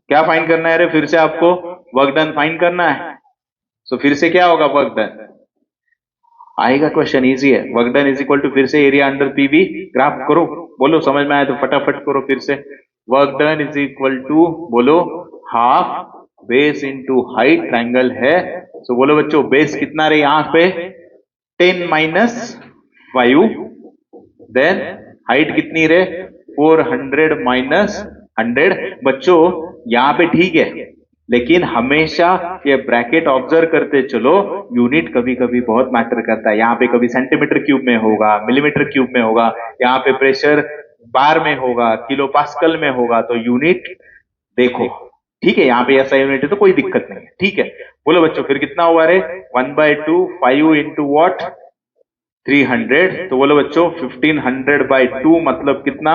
क्या फाइंड करना है रे, फिर से आपको वर्क डन फाइंड करना है। सो फिर से क्या होगा, वर्क डन आएगा, क्वेश्चन इजी है। Work done is equal to फिर से एरिया अंडर पीवी, ग्राफ करो। बोलो समझ में आया तो फटाफट करो फिर से। Work done is equal to बोलो half base into height, triangle है। सो बोलो बच्चों बेस कितना रे यहां पे 10 माइनस 5, देन हाइट कितनी रे 400 माइनस 100। बच्चों यहां पे ठीक है, लेकिन हमेशा ये ब्रैकेट ऑब्जर्व करते चलो, यूनिट कभी कभी बहुत मैटर करता है। यहाँ पे कभी सेंटीमीटर क्यूब में होगा, मिलीमीटर क्यूब में होगा, यहाँ पे प्रेशर बार में होगा, किलो पास्कल में होगा, तो यूनिट देखो। ठीक है, यहाँ पे ऐसा यूनिट है तो कोई दिक्कत नहीं है। ठीक है, बोलो बच्चों फिर कितना हुआ रे 1/2 5 इंटू वॉट 300। तो बोलो बच्चों 1500/2 मतलब कितना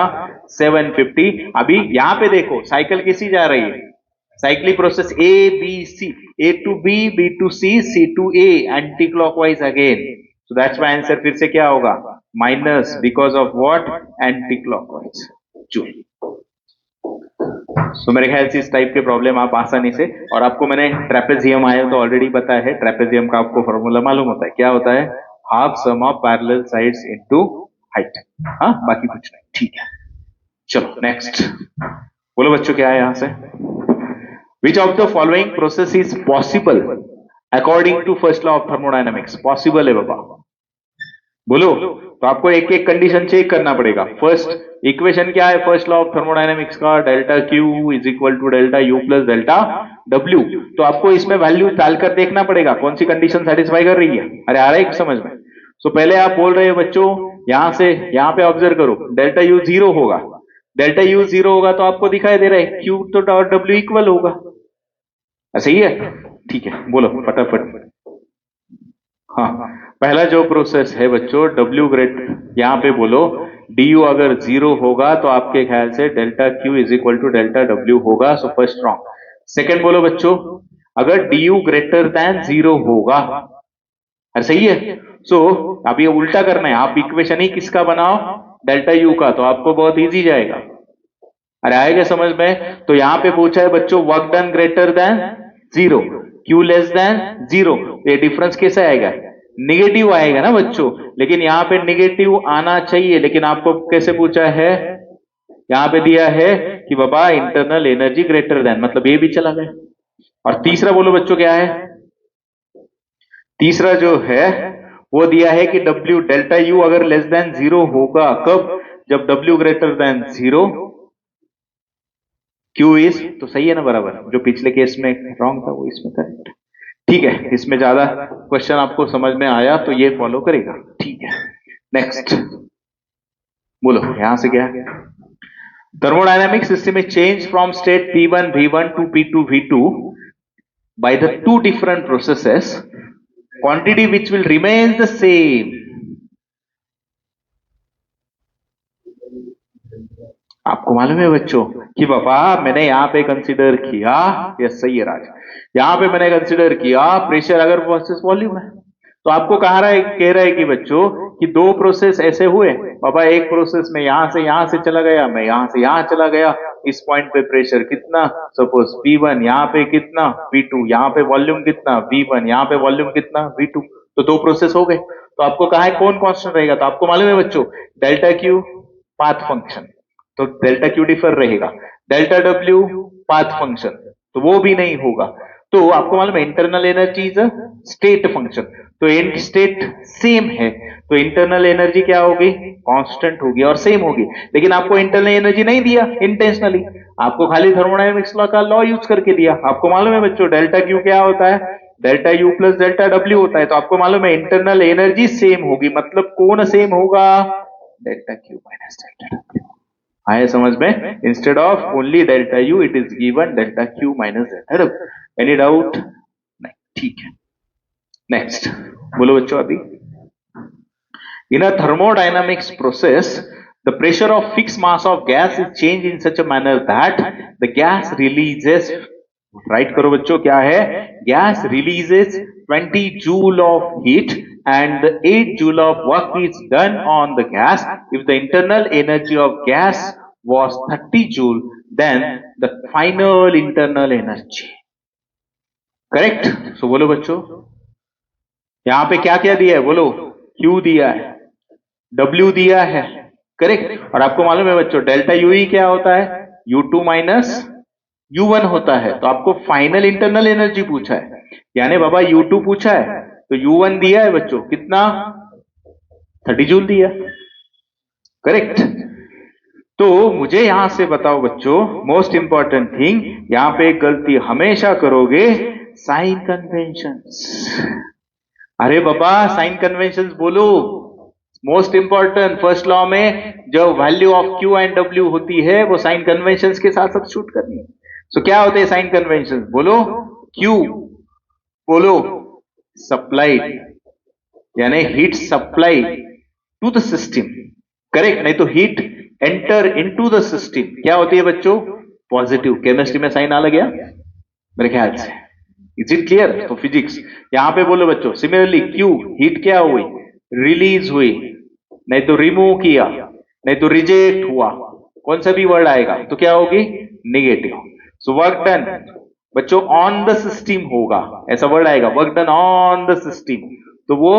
750। अभी यहाँ पे देखो साइकिल किसी जा रही है, cyclic process A B C, A to B, B to C, C to A, anti clockwise again. So that's my answer. फिर से क्या होगा minus, because of what anti clockwise. So मेरे ख्याल से इस टाइप के प्रॉब्लम आप आसानी से, और आपको मैंने ट्रेपेजियम आया तो ऑलरेडी पता है, ट्रेपेजियम का आपको फॉर्मूला मालूम होता है, क्या होता है half sum of parallel sides into height. हाँ, बाकी कुछ नहीं। ठीक है, चलो नेक्स्ट। बोलो बच्चों क्या है यहां से, Which of the following process is possible according to first law of thermodynamics? Possible है बाबा, बोलो। तो आपको एक एक कंडीशन चेक करना पड़ेगा। फर्स्ट इक्वेशन क्या है फर्स्ट लॉ ऑफ थर्मोडायनेमिक्स का, delta Q is equal to delta U plus delta W. तो आपको इसमें वैल्यू डालकर देखना पड़ेगा कौन सी कंडीशन सेटिस्फाई कर रही है। अरे आ रहा है समझ में? तो पहले आप बोल रहे हो बच्चों यहां से यहां पे ऑब्जर्व करो, डेल्टा यू 0 होगा, डेल्टा यू 0 होगा तो आपको दिखाई दे रहा है क्यू तो डॉट डब्ल्यू इक्वल होगा। सही है? ठीक है, बोलो फटाफट। हाँ, पहला जो प्रोसेस है बच्चों W ग्रेट, यहां पे बोलो du अगर 0 होगा तो आपके ख्याल से delta Q is equal to delta W होगा। So first wrong. सेकेंड बोलो बच्चों अगर du ग्रेटर देन 0 होगा, अरे सही है। सो अब ये उल्टा करना है, आप इक्वेशन ही किसका बनाओ डेल्टा यू का, तो आपको बहुत इजी जाएगा। अरे आएगा समझ में? तो यहां पे पूछा है बच्चों work done greater than 0, Q less than 0, ये डिफरेंस कैसे आएगा, निगेटिव आएगा ना बच्चों। लेकिन यहां पे निगेटिव आना चाहिए, लेकिन आपको कैसे पूछा है, यहां पे दिया है कि बाबा इंटरनल एनर्जी ग्रेटर देन, मतलब ये भी चला गया। और तीसरा बोलो बच्चों क्या है, तीसरा जो है वो दिया है कि W डेल्टा यू अगर लेस देन 0 होगा, कब, जब W greater than 0, Q is, तो सही है ना बराबर, जो पिछले केस में रॉन्ग था वो इसमें करेक्ट। ठीक है, इसमें ज्यादा क्वेश्चन आपको समझ में आया तो ये फॉलो करेगा। ठीक है, नेक्स्ट बोलो यहां से क्या, thermodynamic system is changed from state P1 V1 to P2 V2 by the two different processes, quantity which will remain the same. आपको मालूम है बच्चों कि बाबा मैंने यहां पे कंसीडर किया, यस सही है राज, यहां पे मैंने कंसीडर किया प्रेशर अगर वर्सेस वॉल्यूम है, तो आपको कह रहा है कि बच्चों कि दो प्रोसेस ऐसे हुए बाबा, एक प्रोसेस में यहां से चला गया, मैं यहां से यहां चला गया, इस पॉइंट पे प्रेशर कितना सपोज P1, यहाँ पे कितना V2, यहाँ पे वॉल्यूम कितना V1, यहाँ पे वॉल्यूम कितना V2, तो दो प्रोसेस हो गए। तो आपको कहा है कौन कांस्टेंट रहेगा, तो आपको मालूम है बच्चों डेल्टा क्यू पाथ फंक्शन, तो डेल्टा क्यू डिफर रहेगा, डेल्टा डब्ल्यू पाथ फंक्शन तो वो भी नहीं होगा। तो आपको मालूम है internal energy is a state function, तो एंड स्टेट सेम है, तो इंटरनल एनर्जी क्या होगी, कांस्टेंट होगी और सेम होगी। लेकिन आपको इंटरनल एनर्जी नहीं दिया इंटेंशनली, आपको खाली थर्मोडायनेमिक्स लॉ का लॉ यूज करके दिया। आपको मालूम है बच्चों डेल्टा क्यू क्या होता है, delta U plus delta W होता है। तो आपको मालूम है इंटरनल एनर्जी सेम होगी, मतलब कौन सेम होगा, delta Q minus delta W. आए समझ में, instead of only delta U it is given delta Q minus delta W. Any doubt? नहीं, ठीक है। नेक्स्ट बोलो बच्चों। अभी in a thermodynamics process, the pressure of fixed mass of gas is changed in such a manner that the gas releases, right करो बच्चों, क्या है, gas releases 20 joule of heat and the 8 joule of work is done on the gas. If the internal energy of gas was 30 joule, then the final internal energy, correct. So बोलो बच्चों, यहां पे क्या क्या दिया है, बोलो, Q दिया है, W दिया है, करेक्ट। और आपको मालूम है बच्चों डेल्टा यू ही क्या होता है, U2 माइनस U1 होता है। तो आपको फाइनल इंटरनल एनर्जी पूछा है, यानी बाबा U2 पूछा है तो U1 दिया है बच्चों, कितना, 30 जूल दिया, करेक्ट। तो मुझे यहां से बताओ बच्चों, मोस्ट इंपॉर्टेंट थिंग, यहां पे एक गलती हमेशा करोगे, साइन कन्वेंशंस। अरे बाबा साइन कन्वेंशंस बोलो, मोस्ट इंपॉर्टेंट। फर्स्ट लॉ में जो value of Q and W होती है वो साइन कन्वेंशंस के साथ सब्स्टिट्यूट करनी है। सो क्या होते हैं साइन कन्वेंशंस, बोलो, क्यू, बोलो, सप्लाइड, यानी heat supply to the system, correct. नहीं तो heat enter into the system क्या होती है बच्चों, पॉजिटिव। केमिस्ट्री में साइन आ गया मेरे ख्याल से, इज इट क्लियर। तो फिजिक्स यहां पे बोलो बच्चों, सिमिलरली क्यू, हीट क्या हुई, रिलीज हुई, नहीं तो रिमूव किया, नहीं तो रिजेक्ट हुआ, कौन सा भी वर्ड आएगा तो क्या होगी, निगेटिव। सो वर्क डन बच्चों ऑन द सिस्टम होगा, ऐसा वर्ड आएगा, work done on the system, तो वो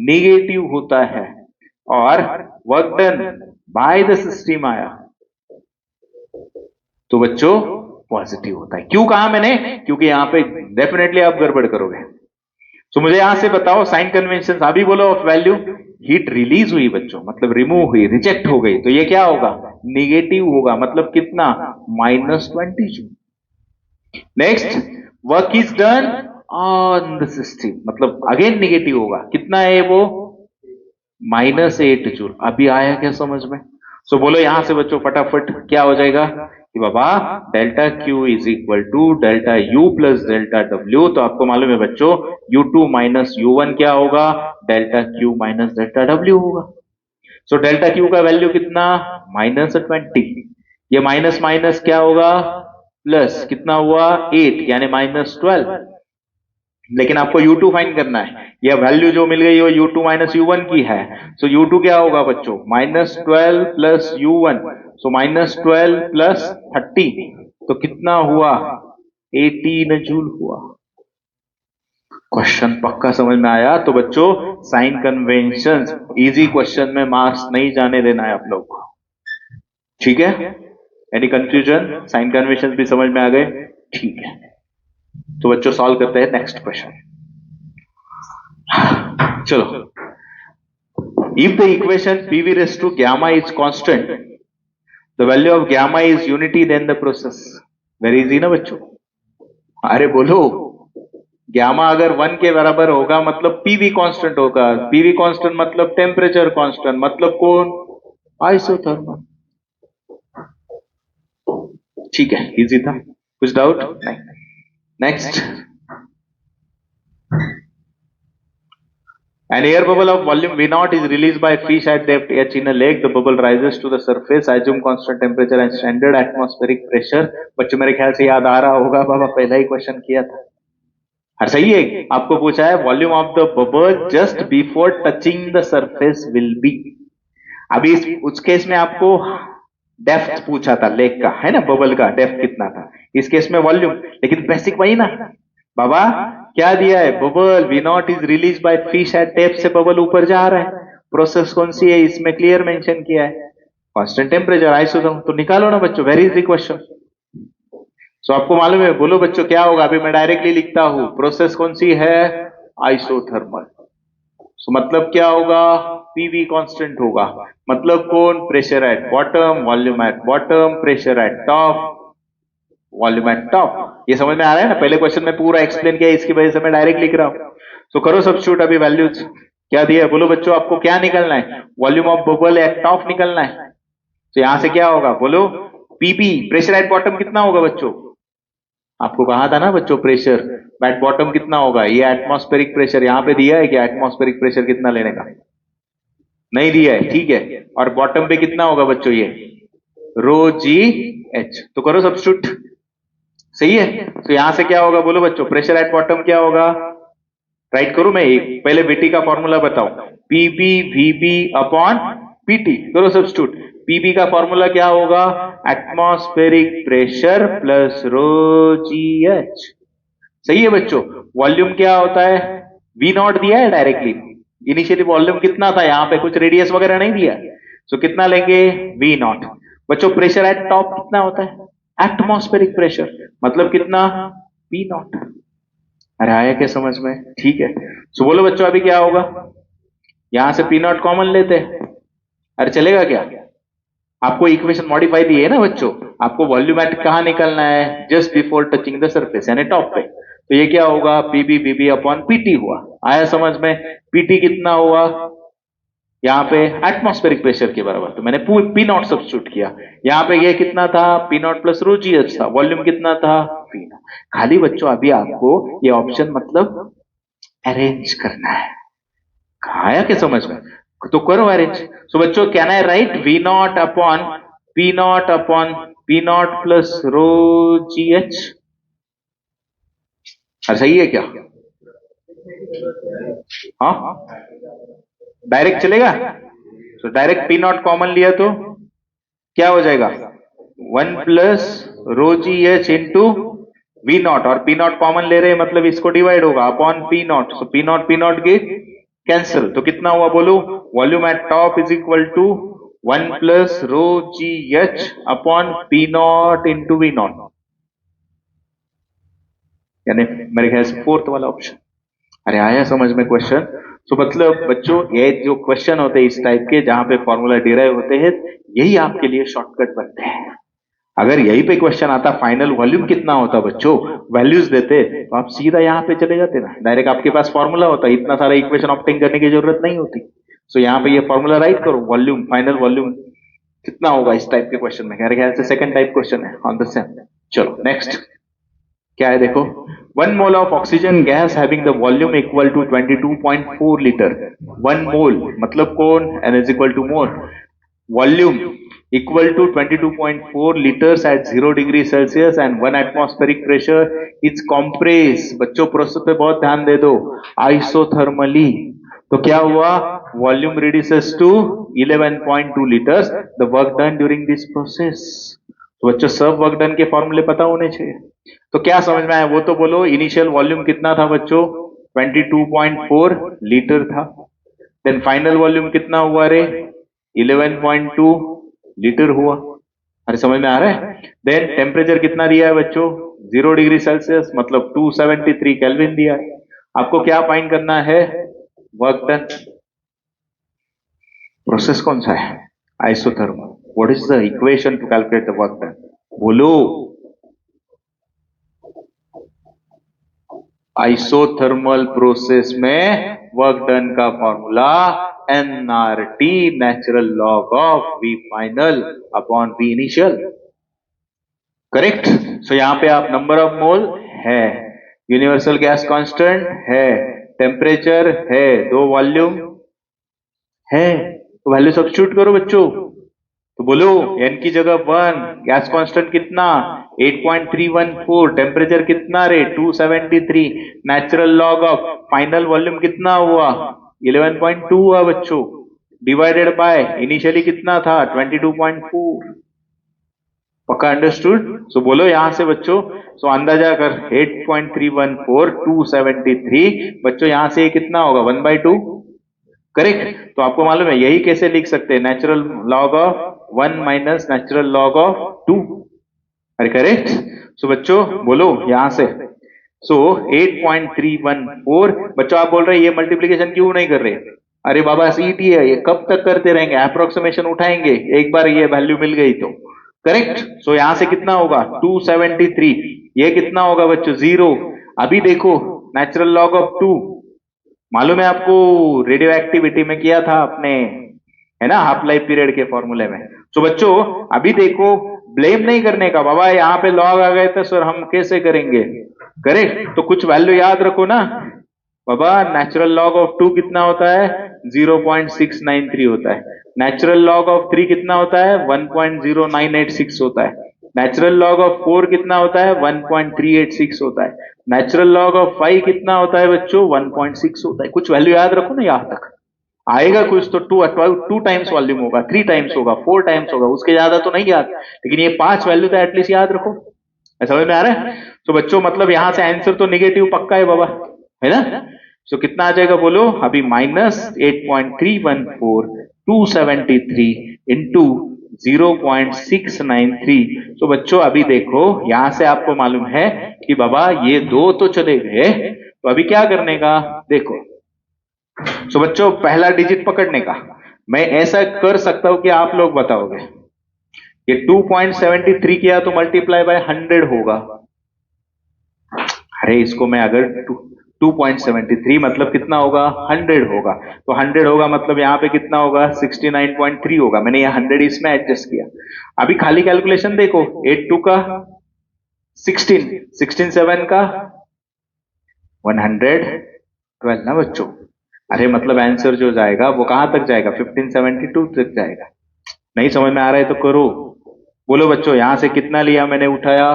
निगेटिव होता है। और work done by the system आया तो बच्चों पॉजिटिव होता है। क्यों कहा मैंने, क्योंकि यहां पे डेफिनेटली आप गड़बड़ करोगे। तो मुझे यहां से बताओ साइन कन्वेंशन अभी बोलो ऑफ वैल्यू, हीट रिलीज हुई बच्चों, मतलब रिमूव हुई, रिजेक्ट हो गई, तो ये क्या होगा, निगेटिव होगा, मतलब कितना, -20 joule. Next, work is done on the system, मतलब अगेन निगेटिव होगा, कितना है वो, -8 जूल। अभी आया क्या समझ में। सो बोलो यहां से बच्चों फटाफट क्या हो जाएगा कि बाबा delta Q is equal to delta U plus delta W. तो आपको मालूम है बच्चों U2 माइनस U1 क्या होगा, delta Q minus delta W होगा। सो डेल्टा क्यू का वैल्यू कितना, -20, ये माइनस माइनस क्या होगा, प्लस, कितना हुआ 8, यानी -12। लेकिन आपको U2 फाइंड करना है, यह वैल्यू जो मिल गई वो U2 माइनस U1 की है। सो U2 क्या होगा बच्चों, -12 प्लस U1, सो -12 प्लस 30, तो कितना हुआ, 18 जूल हुआ। क्वेश्चन पक्का समझ में आया। तो बच्चों साइन कन्वेंशंस इजी क्वेश्चन में मार्क्स नहीं जाने देना है आप लोग को, ठीक है। एनी कंफ्यूजन, साइन कन्वेंशंस भी समझ में आ गए, ठीक है। तो बच्चों सॉल्व करते हैं नेक्स्ट क्वेश्चन। चलो, if the equation PV raised to gamma is constant, the value of gamma is unity, then the process, very easy ना बच्चों। अरे बोलो, गामा अगर 1 के बराबर होगा मतलब PV कांस्टेंट होगा, PV कांस्टेंट मतलब टेम्परेचर कांस्टेंट, मतलब कौन, आइसोथर्मल। ठीक है, इजी था, कुछ डाउट नहीं। Next, an air bubble of volume V0 is released by fish at depth h in a lake. The bubble rises to the surface, assume constant temperature and standard atmospheric pressure। बच्चों मेरे ख्याल से याद आ रहा होगा, बाबा पहला ही question किया था। हाँ सही है, आपको पूछा है volume of the bubble just before touching the surface will be. अभी उस केस में आपको डेप्थ पूछा था लेक का, है ना, बबल का डेप्थ कितना था, इस केस में वॉल्यूम, लेकिन बेसिक वही ना बाबा। क्या दिया है, bubble V0 is release by fish eight depth, से बबल ऊपर जा रहा है, प्रोसेस कौन सी है, इसमें क्लियर मेंशन किया है, कांस्टेंट टेम्परेचर आइसोथर्मल। तो निकालो ना बच्चों, वेरी इजी क्वेश्चन। सो आपको मालूम है, बोलो बच्चों क्या होगा, अभी मैं डायरेक्टली लिखता हूं, प्रोसेस कौन सी है, आइसोथर्मल। सो मतलब क्या होगा, PV कांस्टेंट होगा, मतलब कौन, pressure at bottom, volume at bottom, pressure at top, volume at top. ये समझ में आ रहा है ना, पहले क्वेश्चन में पूरा एक्सप्लेन किया, इसकी वजह से मैं डायरेक्ट लिख रहा हूं। तो करो सब्स्टिट्यूट अभी वैल्यूज क्या दिया है बोलो बच्चों, आपको क्या निकलना है, volume of bubble eight top निकलना है। तो यहां से क्या होगा बोलो, पीबी प्रेशर एट बॉटम कितना होगा बच्चों, आपको कहा था ना बच्चों प्रेशर एट बॉटम कितना होगा, ये एटमॉस्फेरिक प्रेशर यहां पे दिया है क्या, एटमॉस्फेरिक प्रेशर कितना लेने का, नहीं दिया है, ठीक है। और बॉटम पे कितना होगा बच्चों, ये रो जी एच। तो करो सब्स्टिट्यूट, सही है। तो यहां से क्या होगा बोलो बच्चों, प्रेशर एट बॉटम क्या होगा, राइट करूं मैं, एक पहले बीटी का फॉर्मूला बताओ, पीबी वीबी अपॉन पीटी, करो सब्स्टिट्यूट। पीबी का फॉर्मूला क्या होगा, atmospheric pressure plus rho g h, सही है बच्चों। वॉल्यूम क्या होता है, वी नॉट दिया है डायरेक्टली, इनिशियली वॉल्यूम कितना था, यहां पे कुछ रेडियस वगैरह नहीं दिया, तो कितना लेंगे वी नॉट। बच्चों प्रेशर एट टॉप कितना होता है, एटमॉस्फेरिक प्रेशर, मतलब कितना पी नॉट। अरे आया क्या समझ में, ठीक है। सो बोलो बच्चों अभी क्या होगा, यहां से पी नॉट कॉमन लेते हैं, अरे चलेगा क्या, आपको इक्वेशन मॉडिफाई दी है ना बच्चों, आपको वॉल्यूम एट कहां निकलना है, just before touching the surface यानी टॉप पे। तो ये क्या होगा, पीबी बीबी अपॉन पीटी हुआ, आया समझ में। पीटी कितना हुआ, यहाँ पे एटमॉस्फेरिक प्रेशर के बराबर, तो मैंने पी नॉट सब्स्टिट्यूट किया। यहाँ पे ये कितना था, P naught plus rho g H था, वॉल्यूम कितना था पी नॉट। खाली बच्चों अभी आपको ये ऑप्शन मतलब अरेंज करना है, आया क्या समझ में, तो करो अरेंज। सो बच्चों can I write V naught upon P naught plus rho g h, सही है क्या, हाँ डायरेक्ट चलेगा। तो डायरेक्ट पी नॉट कॉमन लिया तो क्या हो जाएगा, 1 plus rho g h into V naught, और पी नॉट कॉमन ले रहे हैं मतलब इसको डिवाइड होगा upon P naught, so P naught के कैंसिल, तो कितना हुआ बोलो, volume at top is equal to 1 plus rho g h upon P naught into V naught, यानी मेरे ख्याल से फोर्थ वाला ऑप्शन। अरे आया समझ में क्वेश्चन। तो मतलब बच्चों ये जो क्वेश्चन होते हैं इस टाइप के जहां पे फॉर्मूला डिराइव होते हैं, यही आपके लिए शॉर्टकट बनते हैं। अगर यही पे क्वेश्चन आता फाइनल वॉल्यूम कितना होता बच्चों, वैल्यूज देते तो आप सीधा यहाँ पे चले जाते ना, डायरेक्ट आपके पास फॉर्मूला होता, इतना सारा इक्वेशन ऑप्टिंग करने की जरूरत नहीं होती। सो यहाँ पे ये फॉर्मूला राइट करो, वॉल्यूम फाइनल वॉल्यूम कितना होगा इस टाइप के क्वेश्चन में, मेरे ख्याल से सेकंड टाइप क्वेश्चन है ऑन द सेम। चलो नेक्स्ट क्या है देखो, 1 mole of oxygen gas having the volume equal to 22.4 litre, 1 mole मतलब कौन, N is equal to mole, volume equal to 22.4 liters at 0 degree Celsius and 1 atmospheric pressure is compress, बच्चों process पे बहुत ध्यान दे दो, आइसोथर्मली। तो क्या हुआ, volume reduces to 11.2 liters, the work done during this process. तो बच्चों सब वर्क डन के फॉर्मूले पता होने चाहिए। तो क्या समझ में आया वो तो बोलो, इनिशियल वॉल्यूम कितना था बच्चों, 22.4 लीटर था, देन फाइनल वॉल्यूम कितना हुआ रे, 11.2 लीटर हुआ। अरे समझ में आ रहा है। देन टेम्परेचर कितना दिया है बच्चों, 0 डिग्री सेल्सियस मतलब 273 केल्विन दिया है। आपको क्या फाइंड करना है, वर्क डन। प्रोसेस कौन सा है, isothermal. What is the equation to calculate the work done, बोलो, आइसोथर्मल प्रोसेस में वर्क डन का formula NRT, natural log of V final upon V initial, correct. So यहां पे आप नंबर ऑफ मोल है, यूनिवर्सल गैस कांस्टेंट है, temperature है, 2 volume है, तो वैल्यू सब्स्टिट्यूट करो बच्चों। तो बोलो n की जगह 1, गैस कांस्टेंट कितना 8.314, टेम्परेचर कितना रे 273, natural log of final volume कितना हुआ 11.2 हुआ बच्चों, डिवाइडेड बाय इनिशियली कितना था 22.4, पक्का अंडरस्टूड। सो बोलो यहां से बच्चों, सो अंदाजा कर 8.314 273 बच्चों, यहां से कितना होगा 1/2, करेक्ट। तो आपको मालूम है यही कैसे लिख सकते हैं, natural log of 1 minus natural log of 2, अरे करेक्ट। सो बच्चों बोलो यहां से, सो 8.314 बच्चों, आप बोल रहे हैं ये मल्टीप्लीकेशन क्यों नहीं कर रहे, अरे बाबा सीटी है, ये कब तक करते रहेंगे, अप्रोक्सीमेशन उठाएंगे, एक बार ये वैल्यू मिल गई तो करेक्ट। सो यहां से कितना होगा 273, ये कितना होगा बच्चों 0। अभी देखो नेचुरल लॉग ऑफ 2 मालूम है आपको, रेडियो एक्टिविटी में किया था आपने, है ना, हाफ लाइफ पीरियड के फॉर्मूले में। तो बच्चों अभी देखो, ब्लेम नहीं करने का, बाबा यहाँ पे लॉग आ गए थे सर हम कैसे करेंगे, करेक्ट। तो कुछ वैल्यू याद रखो ना बाबा, नेचुरल लॉग ऑफ 2 कितना होता है 0.693 होता है, नेचुरल लॉग ऑफ 3 कितना होता है 1.0986 होता है, नेचुरल लॉग ऑफ 4 कितना होता है 1.386 होता है, नेचुरल लॉग ऑफ 5 कितना होता है बच्चों 1.6 होता है। कुछ वैल्यू याद रखो ना, यहां तक आएगा कुछ तो 2 टाइम्स वॉल्यूम होगा, 3 टाइम्स होगा, 4 टाइम्स होगा, उसके ज्यादा तो नहीं याद, लेकिन ये 5 वैल्यू तो एटलीस्ट याद रखो। समझ में आ रहा है? तो बच्चों मतलब यहां से आंसर तो निगेटिव पक्का है बाबा, है ना। सो कितना आ जाएगा बोलो अभी, -8.314 273 इंटू 0.693। तो बच्चों अभी देखो यहां से आपको मालूम है कि बाबा ये 2 तो चले गए, तो अभी क्या करने का देखो। सो बच्चों पहला डिजिट पकड़ने का, मैं ऐसा कर सकता हूं कि आप लोग बताओगे, ये 2.73 किया तो मल्टीप्लाई बाय 100 होगा। अरे इसको मैं अगर 2.73 मतलब कितना होगा 100 होगा, तो 100 होगा मतलब यहाँ पे कितना होगा 69.3 होगा, मैंने ये 100 इसमें एडजस्ट किया। अभी खाली कैलकुलेशन देखो, 8 2 का 16, 16 7 का 112 ना बच्चों। अरे मतलब आंसर जो जाएगा वो कहां तक जाएगा 1572 तक जाएगा। नहीं समझ में आ रहा है तो करो, बोलो बच्चों यहां से कितना लिया मैंने उठाया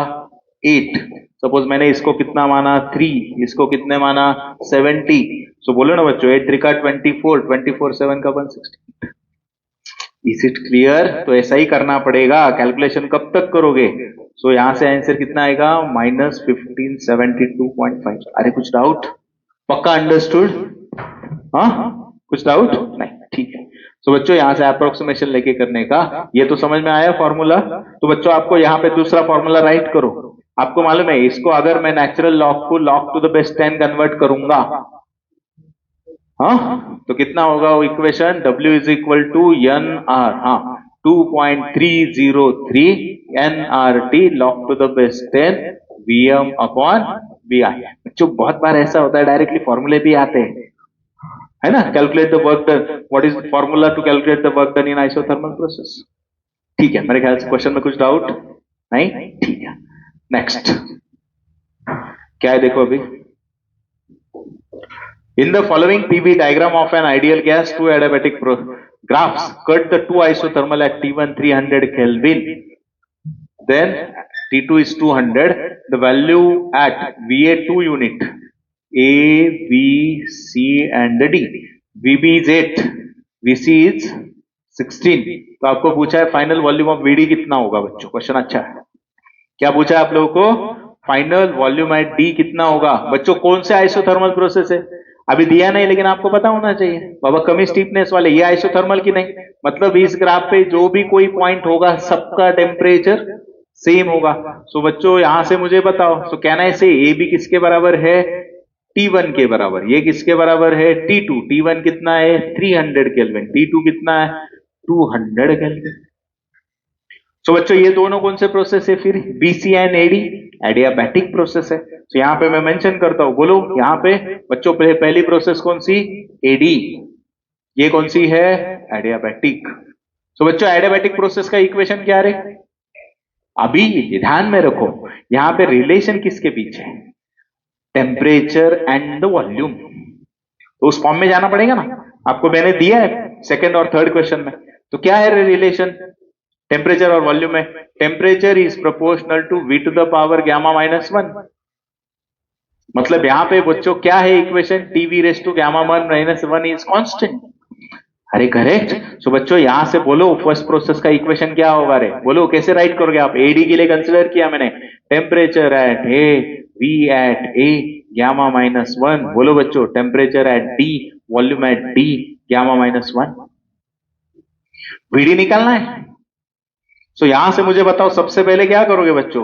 8, सपोज मैंने इसको कितना माना 3, इसको कितने माना 70, सो बोलो ना बच्चों 8 3 का 24, 24 7 का 160। Is it clear? तो ऐसा ही करना पड़ेगा, कैलकुलेशन कब तक करोगे। सो यहां से आंसर कितना आएगा -1572.5। अरे कुछ डाउट? पक्का अंडरस्टूड? हाँ कुछ डाउट नहीं, ठीक है। तो बच्चों यहां से अप्रोक्सीमेशन लेके करने का, ये तो समझ में आया फॉर्मूला। तो बच्चों आपको यहाँ पे दूसरा फॉर्मूला राइट करो। आपको मालूम है इसको अगर मैं नेचुरल लॉग को log to the base 10 convert करूंगा, हाँ तो कितना होगा वो equation, W is equal to N R, हाँ 2.303 NRT log to the base 10 VM upon VI। बच्चों बहुत बार ऐसा होता है डायरेक्टली फॉर्मूले भी आते हैं, है ना, calculate the work done, what is formula to calculate the work done in isothermal process. ठीक है, मेरे ख्याल से क्वेश्चन में कुछ डाउट नहीं, ठीक है। नेक्स्ट क्या है देखो अभी, in the following PV diagram of an ideal gas, two adiabatic graphs cut the two isothermal at T1 300 Kelvin, then T2 is 200, the value at VA2 unit A, B, C and D, VB is 8, VC is 16। तो आपको पूछा है final volume of VD कितना होगा बच्चों, question अच्छा है। क्या पूछा है आप लोगों को, फाइनल वॉल्यूम एट डी कितना होगा बच्चों, कौन से आइसोथर्मल प्रोसेस है अभी दिया नहीं, लेकिन आपको पता होना चाहिए बाबा, कमी स्टीफनेस वाले ये आइसोथर्मल की नहीं, मतलब इस ग्राफ पे जो भी कोई पॉइंट होगा सबका टेम्परेचर सेम होगा। सो बच्चों यहां से मुझे बताओ, सो कहना है से ए बी किसके बराबर है T1 के बराबर, ये किसके बराबर है T2, T1 कितना है 300 केल्विन, T2 कितना है 200 केल्विन। तो बच्चों ये दोनों कौन से प्रोसेस है फिर, BC and AD, adiabatic process है। तो यहां पे मैं मेंशन करता हूं, बोलो यहां पे बच्चों पहली प्रोसेस कौन सी एडी, ये कौन सी है एडियाबैटिक। तो बच्चों एडियाबैटिक प्रोसेस का इक्वेशन क्या है, अभी ध्यान में रखो यहां पे रिलेशन किसके पीछे है, टेम्परेचर एंड द वॉल्यूम। तो उस फॉर्म में जाना पड़ेगा ना, आपको मैंने दिया है सेकंड और थर्ड क्वेश्चन में। तो क्या है रिलेशन टेम्परेचर और वॉल्यूम में, temperature is proportional to V to the power gamma -1, मतलब यहां पे बच्चों क्या है equation, TV raise to gamma 1 is constant. अरे करेक्ट। सो बच्चों यहां से बोलो फर्स्ट प्रोसेस का इक्वेशन क्या होगा, रे बोलो कैसे राइट करोगे आप, एडी के लिए कंसिडर किया मैंने, temperature at A V at A gamma -1, बोलो बच्चों temperature at D volume at D gamma -1, VD निकालना है। सो यहां से मुझे बताओ सबसे पहले क्या करोगे बच्चों,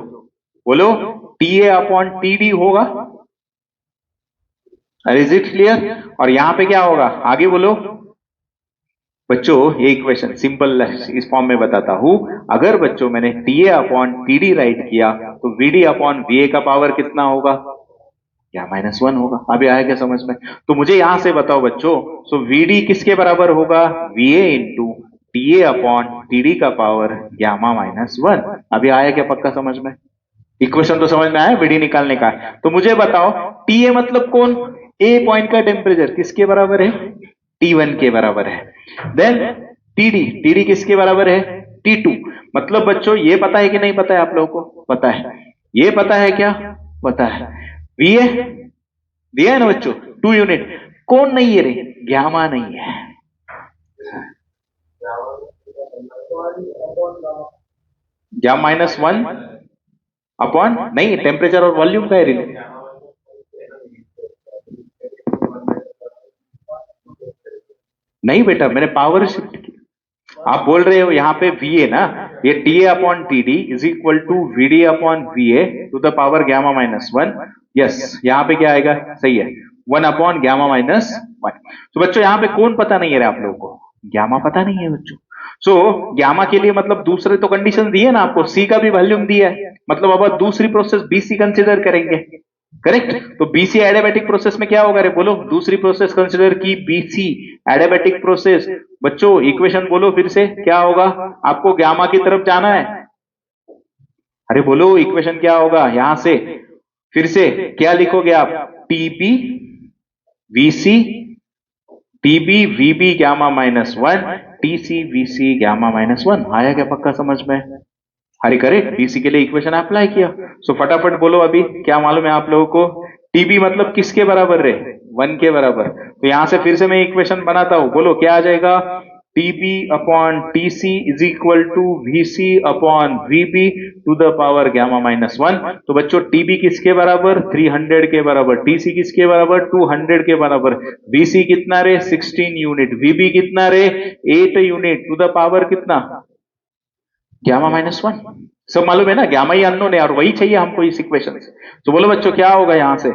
बोलो TA अपॉन TD होगा, इज इट क्लियर। और यहां पे क्या होगा आगे बोलो, बच्चों ये इक्वेशन सिंपल इस फॉर्म में बताता हूं। अगर बच्चों मैंने TA अपॉन TD राइट किया तो VD अपॉन VA का पावर कितना होगा? या -1 होगा। अभी आया क्या समझ में? तो मुझे यहां से बताओ बच्चों, सो VD किसके बराबर होगा? VA into TA upon TD का पावर गामा -1। अभी आया क्या पक्का समझ में? इक्वेशन तो समझ में आया, VD निकालने का है। तो मुझे बताओ TA मतलब कौन? A पॉइंट का टेम्परेचर किसके बराबर है? T1 के बराबर है। देन TD किसके बराबर है? T2। मतलब बच्चों ये पता है कि नहीं पता है आप लोगों को? पता है। ये पता है क्या? पता है। VA दिया है ना बच्चों, 2 यूनिट। कौन नहीं है रे? गामा नहीं है। गामा -1 अपॉन नहीं, टेम्परेचर और वॉल्यूम का है रिलेशन। नहीं बेटा, मैंने पावर शिफ्ट की। आप बोल रहे हो यहाँ पे VA ना, ये TA upon TD is equal to VD upon VA to the power gamma -1। Yes, यहाँ पे क्या आएगा? सही है, 1 अपॉन गामा -1। तो बच्चों यहाँ पे कौन पता नहीं है रे आप लोगों को? गामा पता नहीं है बच्चों। सो गामा के लिए मतलब दूसरे तो कंडीशन दिए ना आपको, सी का भी वॉल्यूम दिया है, मतलब अब दूसरी प्रोसेस BC कंसिडर करेंगे। करेक्ट। तो BC एडियाबैटिक प्रोसेस में क्या होगा रे? बोलो, दूसरी प्रोसेस कंसिडर की BC एडियाबैटिक प्रोसेस। बच्चों इक्वेशन बोलो फिर से, क्या होगा? आपको गामा की तरफ जाना है। अरे बोलो इक्वेशन क्या होगा यहां से? फिर से क्या लिखोगे आप? TB VC TB VB gamma -1 TC VC gamma -1। आया क्या पक्का समझ में? अरे करेक्ट, BC के लिए इक्वेशन अप्लाई किया। सो फटाफट बोलो अभी क्या मालूम है आप लोगों को? TB मतलब किसके बराबर रे? 1 के बराबर। तो यहां से फिर से मैं इक्वेशन बनाता हूं, बोलो क्या आ जाएगा? TB upon TC is equal to VC upon VB to the power gamma -1। तो बच्चों TB किसके बराबर? 300 के बराबर। TC किसके बराबर? 200 के बराबर। VC कितना रे? 16 यूनिट। VB कितना रे? 8 यूनिट टू द पावर कितना? गामा -1। सब मालूम है ना, गामा ही अननोन है और वही चाहिए हमको इस इक्वेशन से। तो बोलो बच्चों क्या होगा यहां से?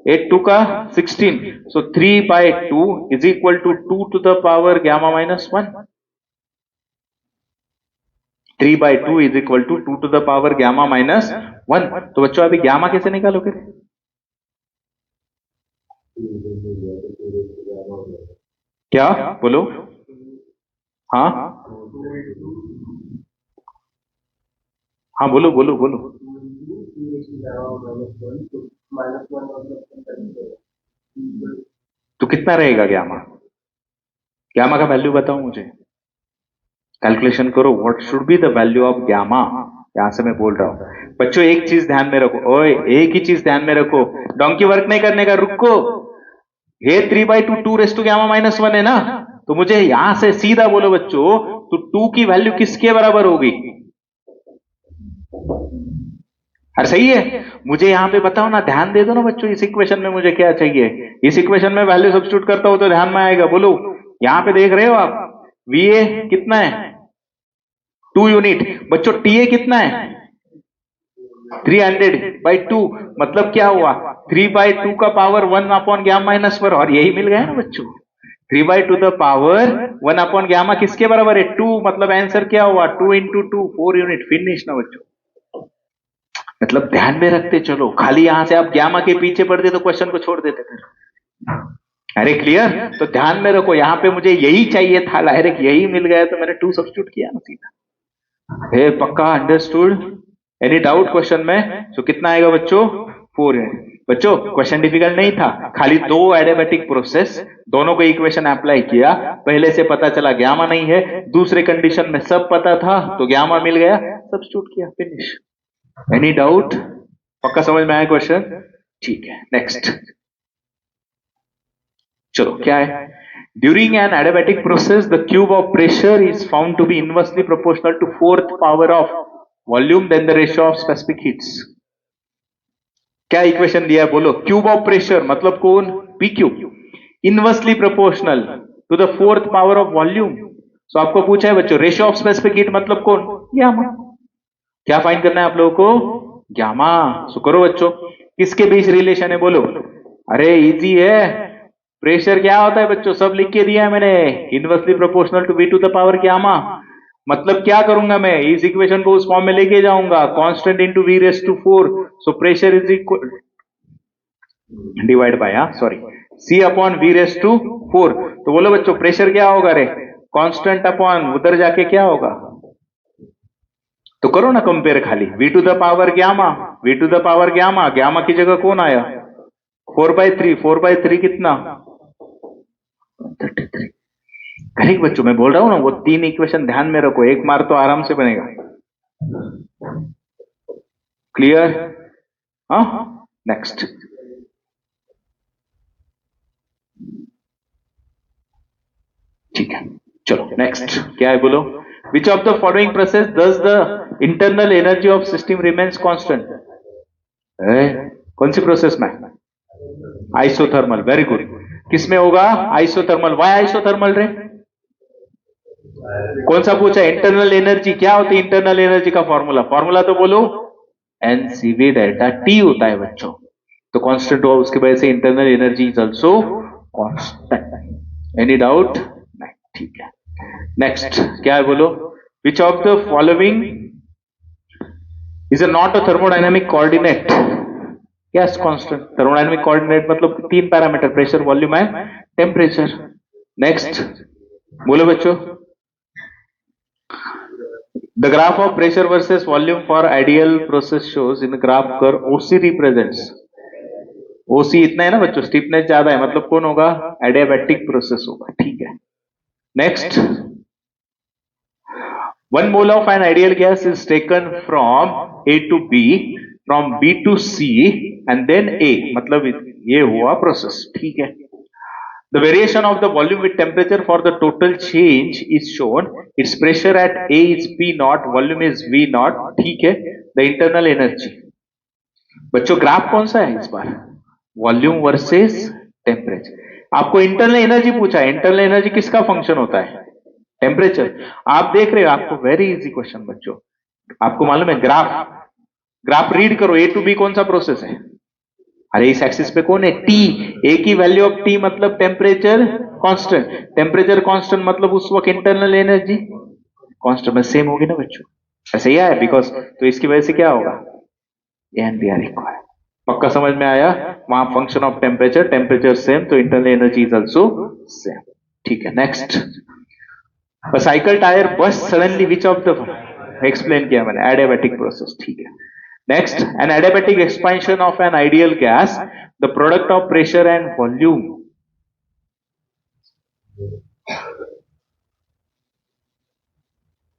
8 2 का 16, so 3/2 is equal to 2 to the power gamma -1। 3/2 is equal to 2 to the power gamma -1। तो बच्चों अभी गामा कैसे निकालोगे? क्या बोलो? हाँ हाँ, बोलो बोलो बोलो। तो कितना रहेगा गामा? गामा का वैल्यू बताओ मुझे, कैलकुलेशन करो। What should be the value of gamma? यहां से मैं बोल रहा हूं बच्चों, एक चीज ध्यान में रखो। ओए, एक ही चीज ध्यान में रखो, डोंकी वर्क नहीं करने का, रुको। ये 3/2 2 रेस टू गामा -1 है ना, तो मुझे यहां से सीधा बोलो बच्चों, तो 2 की वैल्यू किसके बराबर होगी? अरे सही है, मुझे यहां पे बताओ ना, ध्यान दे दो ना बच्चों, इस इक्वेशन में मुझे क्या चाहिए? इस इक्वेशन में वैल्यू सब्स्टिट्यूट करता हूं तो ध्यान में आएगा। बोलो, यहां पे देख रहे हो आप, VA कितना है? 2 यूनिट। बच्चों TA कितना है? 300/2। मतलब क्या हुआ? 3/2 का पावर 1 अपॉन गामा -1, और यही मिल गया ना बच्चों। 3/2 द पावर 1 अपॉन गामा किसके बराबर है? 2। मतलब आंसर क्या हुआ? 2 इंटू 2 4 यूनिट। फिनिश ना बच्चों। मतलब ध्यान में रखते चलो, खाली यहां से आप गामा के पीछे पड़ते तो क्वेश्चन को छोड़ देते फिर। अरे क्लियर? तो ध्यान में रखो, यहां पे मुझे यही चाहिए था, डायरेक्ट यही मिल गया तो मैंने 2 सब्स्टिट्यूट किया ना सीधा। हे पक्का अंडरस्टूड? एनी डाउट क्वेश्चन में? तो कितना आएगा बच्चों? 4 यूनिट। बच्चों क्वेश्चन डिफिकल्ट नहीं था, खाली 2 एडियाबैटिक प्रोसेस, दोनों को इक्वेशन अप्लाई किया। पहले से पता चला गामा नहीं है, दूसरे कंडीशन में सब पता था तो गामा मिल गया, सब्स्टिट्यूट किया, फिनिश। Any doubt? पक्का समझ में आया क्वेश्चन? ठीक है, नेक्स्ट। चलो क्या है? During an adiabatic process the cube of pressure is found to be inversely proportional to 4th power of volume then the ratio of specific heats. क्या इक्वेशन दिया है बोलो? क्यूब ऑफ प्रेशर मतलब कौन? PQ inversely proportional to the 4th power of volume. So आपको पूछा है बच्चों, रेशियो ऑफ स्पेसिफिक हीट मतलब कौन? गामा। क्या फाइंड करना है आप लोगों को? गामा। सो करो बच्चों, किसके बीच रिलेशन है बोलो? अरे इजी है, प्रेशर क्या होता है बच्चों, सब लिख के दिया है मैंने, inversely proportional to V to the power gamma. मतलब क्या करूंगा मैं, इस इक्वेशन को उस फॉर्म में लेके जाऊंगा, constant into V raise to 4, so pressure is equal divide by sorry C upon V raise to 4। तो बोलो बच्चों प्रेशर क्या होगा रे, कांस्टेंट अपॉन उधर जाके क्या होगा, तो करो ना कंपेयर खाली, V to the power gamma, V to the power gamma, gamma की जगह कौन आया 4/3, 4/3 कितना 33। करेक्ट बच्चों, मैं बोल रहा हूं ना वो तीन इक्वेशन ध्यान में रखो, एक मार तो आराम से बनेगा। क्लियर, हाँ नेक्स्ट। ठीक है चलो नेक्स्ट क्या है बोलो, विच of the following process does the internal energy of system remains constant. कौन सी प्रोसेस में, आइसोथर्मल, वेरी गुड। किसमें होगा आइसोथर्मल, वाई आइसोथर्मल रे, कौन सा पूछा, इंटरनल एनर्जी क्या होती है, इंटरनल एनर्जी का फॉर्मूला, फॉर्मूला तो बोलो एनसीवी डेल्टा टी होता है बच्चों, तो कांस्टेंट हुआ उसकी वजह से internal energy is also constant. Any doubt नहीं, ठीक है नेक्स्ट क्या है बोलो, विच of the following is not a thermodynamic coordinate, yes constant, thermodynamic coordinate मतलब तीन parameter, pressure volume and temperature. Next बोलो बच्चों, the graph of pressure versus volume for ideal process shows in the graph curve OC represents, OC इतना है ना बच्चों, stiffness ज्यादा है मतलब कौन होगा, एडियाबैटिक प्रोसेस होगा, ठीक है next. 1 mole of an ideal gas is taken from A to B, from B to C and then A, मतलब ये हुआ प्रोसेस, ठीक है। The variation of the volume with temperature for the total change is shown. Its pressure at A is P naught, volume is V naught, ठीक है। The internal energy, बच्चों graph कौन सा है इस बार, वॉल्यूम वर्सेस टेम्परेचर। आपको internal energy पूछा है, इंटरनल एनर्जी किसका फंक्शन होता है, टेम्परेचर। आप देख रहे हो, आपको वेरी इजी क्वेश्चन बच्चों, आपको मालूम है ग्राफ, ग्राफ रीड करो, ए टू बी कौन सा प्रोसेस है, अरे इस एक्सिस पे कौन है टी, ए की वैल्यू ऑफ टी मतलब टेम्परेचर कांस्टेंट, टेम्परेचर कांस्टेंट मतलब उस वक्त इंटरनल एनर्जी कांस्टेंट में सेम होगी ना बच्चों, ऐसे ही है बिकॉज, तो इसकी वजह से क्या होगा एन बी आर इक्वल, पक्का समझ में आया, वहां function of temperature, temperature same तो internal energy is also same, ठीक है next. Cycle tyre burst suddenly, which of the, explain किया मैंने, एडियाबैटिक प्रोसेस, ठीक है next। an adiabatic expansion of an ideal gas, the product of pressure and volume,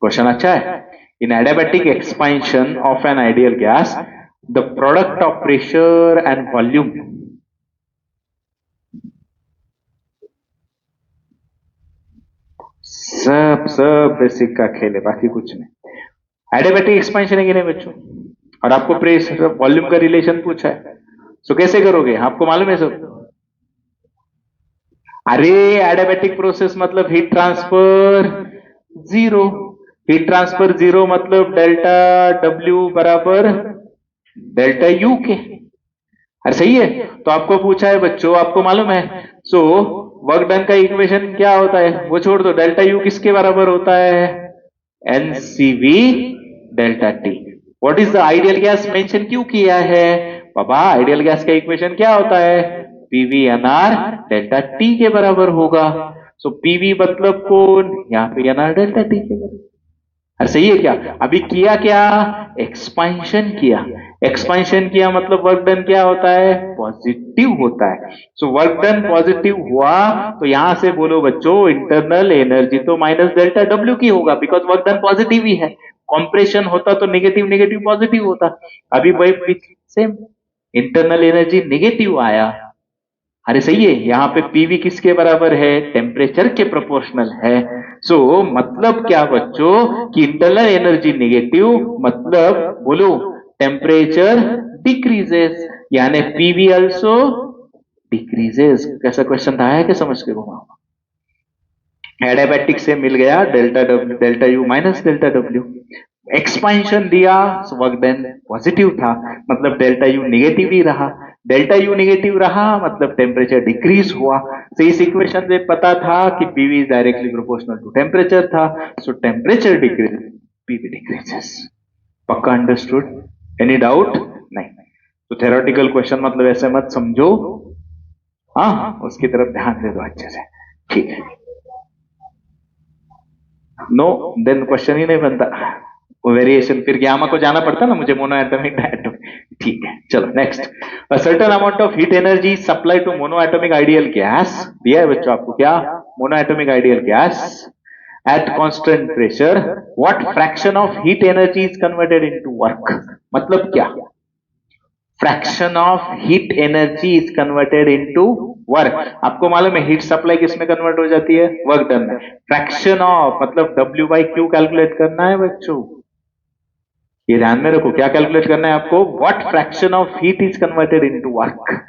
question अच्छा है। in adiabatic expansion of an ideal gas, the product of pressure and volume, सब basic का खेल है, बाकी कुछ नहीं। एडियाबैटिक एक्सपेंशन है कि नहीं बच्चों, और आपको प्रेशर वॉल्यूम का रिलेशन पूछा है, तो कैसे करोगे, आपको मालूम है सब। अरे एडियाबैटिक प्रोसेस मतलब heat transfer zero, heat transfer zero मतलब डेल्टा डब्ल्यू बराबर डेल्टा यू के, अरे सही है। तो आपको पूछा है बच्चों, आपको मालूम है, सो वर्क डन का इक्वेशन क्या होता है, वो छोड़ दो, डेल्टा यू किसके बराबर होता है, NCV delta T. What is the ideal gas mention क्यों किया है बाबा, आइडियल गैस का इक्वेशन क्या होता है, पीवी एनआर डेल्टा टी के बराबर होगा, सो पीवी मतलब कौन, यहाँ पे एनआर डेल्टा टी के बराबर, अरे सही है क्या। अभी किया क्या, एक्सपेंशन किया, एक्सपेंशन किया मतलब वर्क डन क्या होता है, पॉजिटिव होता है, सो वर्क डन पॉजिटिव हुआ, तो यहां से बोलो बच्चों इंटरनल एनर्जी तो माइनस डेल्टा डब्ल्यू की होगा, बिकॉज वर्क डन पॉजिटिव ही है, कॉम्प्रेशन होता तो नेगेटिव नेगेटिव पॉजिटिव होता, अभी वही सेम, इंटरनल एनर्जी नेगेटिव आया, अरे सही है। यहाँ पे पीवी किसके बराबर है, टेम्परेचर के प्रोपोर्शनल है, सो मतलब क्या बच्चों कि इंटरनल एनर्जी नेगेटिव मतलब बोलो टेम्परेचर डिक्रीजेस, यानी पीवी आल्सो डिक्रीजेस। कैसा क्वेश्चन था है कि समझ के घुमा, एडियाबैटिक से मिल गया delta W delta U minus delta W, expansion दिया वर्क डन पॉजिटिव था मतलब डेल्टा यू नेगेटिव ही रहा, डेल्टा यू नेगेटिव रहा मतलब टेम्परेचर डिक्रीज हुआ। तो इस इक्वेशन से पता था कि PV is directly proportional to temperature था, so temperature decrease PV decreases. पक्का अंडरस्टूड? Any doubt? नहीं। तो थेरोटिकल क्वेश्चन मतलब ऐसे मत समझो, हाँ उसकी तरफ ध्यान दे दो अच्छे से, ठीक है। नो देन क्वेश्चन ही नहीं बनता, वो वेरिएशन फिर गामा को जाना पड़ता ना मुझे, मोनो एटॉमिक डायटोमिक। ठीक है चलो next. A certain amount of heat energy supply to mono atomic ideal gas, दिया है बच्चों आपको क्या, mono atomic ideal gas at constant pressure what fraction of heat energy is converted into work। मतलब क्या, fraction of heat energy is converted into work. आपको मालूम है हीट सप्लाई किस में कन्वर्ट हो जाती है, वर्क डन में। फ्रैक्शन ऑफ मतलब W बाई क्यू कैलकुलेट करना है बच्चों, ये ध्यान में रखो। क्या कैलकुलेट करना है आपको, what fraction of heat is converted into work.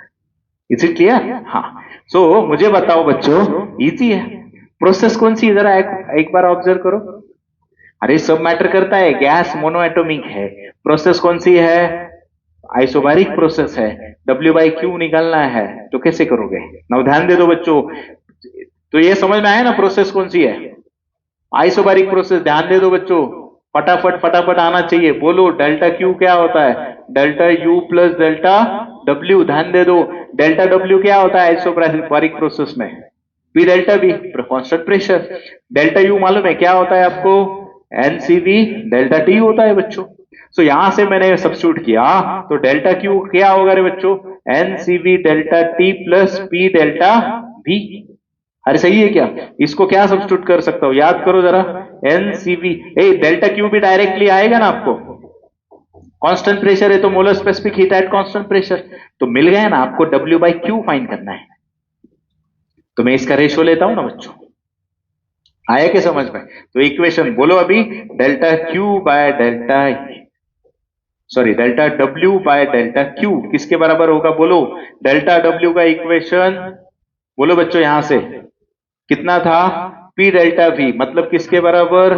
Is it clear? हाँ। सो मुझे बताओ बच्चों, इजी है। प्रोसेस कौन सी, जरा एक बार ऑब्जर्व करो। अरे सब मैटर करता है, गैस मोनो एटॉमिक है, प्रोसेस कौन सी है, आइसोबारिक प्रोसेस है, W बाई क्यू निकालना है, तो कैसे करोगे? ना ध्यान दे दो बच्चों, तो ये समझ में आया ना प्रोसेस कौन सी है, आइसोबारिक प्रोसेस। ध्यान दे दो बच्चों, फटाफट फटाफट आना चाहिए, बोलो डेल्टा क्यू क्या होता है, delta U plus delta W. ध्यान दे दो, डेल्टा डब्ल्यू क्या होता है आइसोबारिक प्रोसेस में, P delta be constant pressure. Delta U मालूम है क्या होता है आपको, एनसीवी डेल्टा टी होता है बच्चों। सो यहां से मैंने सब्स्टिट्यूट किया, तो डेल्टा क्यू क्या होगा रे बच्चों, NCV delta T plus P delta V. अरे सही है क्या, इसको क्या सब्स्टिट्यूट कर सकता हूं, याद करो जरा, एनसीवी डेल्टा क्यू भी डायरेक्टली आएगा ना आपको, कांस्टेंट प्रेशर है तो molar specific heat at constant pressure, तो मिल गया ना आपको, W बाई क्यू फाइंड करना है। तो मैं इसका रेशो लेता हूं ना बच्चों, आया क्या समझ में? तो इक्वेशन बोलो अभी, delta Q by delta, sorry delta W by delta Q किसके बराबर होगा, बोलो डेल्टा डब्ल्यू का इक्वेशन बोलो बच्चों, यहां से कितना था, पी डेल्टा वी मतलब किसके बराबर,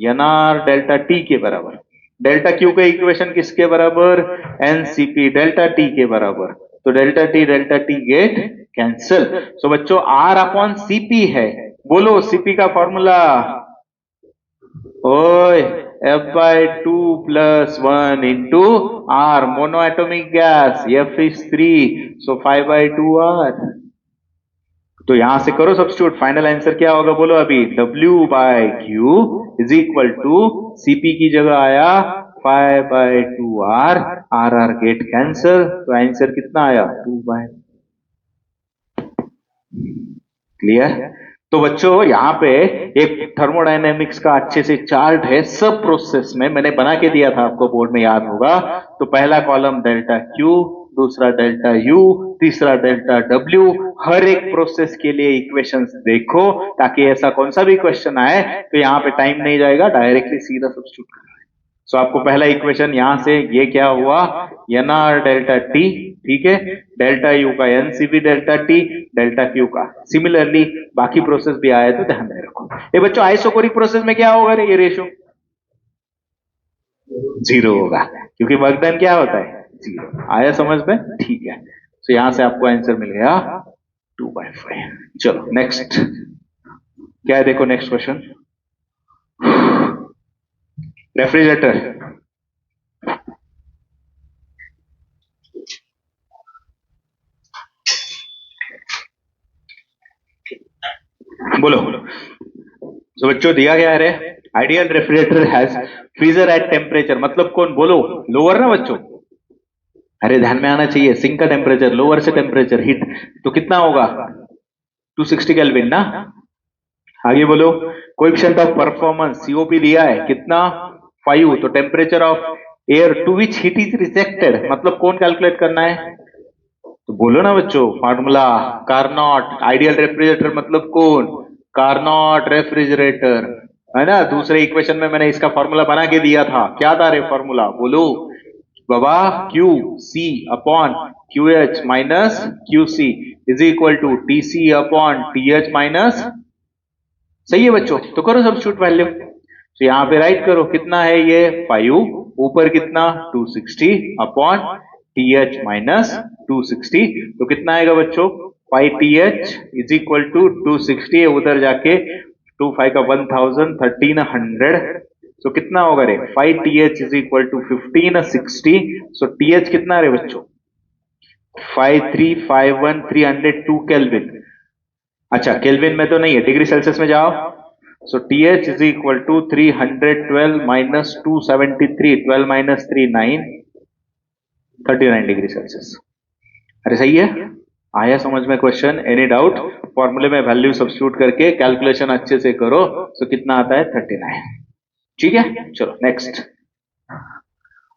एनआर डेल्टा टी के बराबर। डेल्टा क्यू का इक्वेशन किसके बराबर, एनसीपी डेल्टा टी के बराबर। तो डेल्टा टी गेट कैंसिल। सो बच्चों आर अपॉन सीपी है, बोलो सीपी का फॉर्मूला, ओए F by 2 plus 1 into R, monoatomic gas, F is 3, so 5 by 2 R। तो यहां से करो सब्स्टिट्यूट, फाइनल आंसर क्या होगा बोलो अभी, W by Q is equal to CP की जगह आया 5 by 2 R, R get cancel, तो आंसर कितना आया 2 by। क्लियर? तो बच्चों यहाँ पे एक थर्मोडायनेमिक्स का अच्छे से चार्ट है, सब प्रोसेस में मैंने बना के दिया था आपको, बोर्ड में याद होगा। तो पहला कॉलम डेल्टा क्यू, दूसरा डेल्टा यू, तीसरा डेल्टा डब्ल्यू। हर एक प्रोसेस के लिए इक्वेशंस देखो, ताकि ऐसा कौन सा भी क्वेश्चन आए तो यहाँ पे टाइम नहीं जाएगा, डायरेक्टली सीधा सब्स्टिट्यूट करना है। सो आपको पहला इक्वेशन यहां से ये क्या हुआ, एन आर डेल्टा टी, ठीक है, डेल्टा यू का NCB delta T, delta Q का। सिमिलरली बाकी प्रोसेस भी आया तो ध्यान में रखो। ये बच्चों आइसोकोरिक प्रोसेस में क्या होगा रे, ये रेशो 0 होगा, क्योंकि वर्क डन क्या होता है 0। आया समझ में? ठीक है। तो यहां से आपको आंसर मिल गया 2/5। चलो नेक्स्ट क्या है, देखो नेक्स्ट क्वेश्चन, रेफ्रिजरेटर। बोलो। तो बच्चों दिया गया है, ideal refrigerator has freezer at temperature, मतलब कौन, बोलो लोअर ना बच्चों, अरे ध्यान में आना चाहिए, सिंक का टेम्परेचर, लोअर से टेम्परेचर हीट, तो कितना होगा 260 केल्विन ना। आगे बोलो, कोएफिशिएंट ऑफ परफॉर्मेंस सीओपी दिया है कितना 5, तो temperature of air to which heat is rejected मतलब कौन कैलकुलेट करना है, तो बोलो ना बच्चों फॉर्मूला, कार्नोट। आइडियल रेफ्रिजरेटर मतलब कौन, कार्नोट रेफ्रिजरेटर, है ना। दूसरे इक्वेशन में मैंने इसका फॉर्मूला बना के दिया था, क्या था रे फॉर्मूला, बोलो बाबा, Q C upon Q H minus Q C is equal to T C upon T H minus. सही है बच्चों, तो करो सब्स्टिट्यूट वैल्यू। तो यहां पे राइट करो, कितना है ये 5, ऊपर कितना 260 अपॉन टी एच माइनस 260, तो कितना आएगा बच्चों 5th इज इक्वल टू 260, उधर जाके 2 5 का 1000 1300, सो कितना होगा रे 5th is equal to 1560, so th कितना रे बच्चों 5351 302 केल्विन। अच्छा केल्विन में तो नहीं है, डिग्री सेल्सियस में जाओ, so th is equal to 312 minus 273, 12 minus 3 9, 39 degree Celsius. अरे सही है, आया समझ में क्वेश्चन? Any doubt? फॉर्मूले में वैल्यू सब्स्टिट्यूट करके कैलकुलेशन अच्छे से करो, सो कितना आता है 39। ठीक है, चलो नेक्स्ट।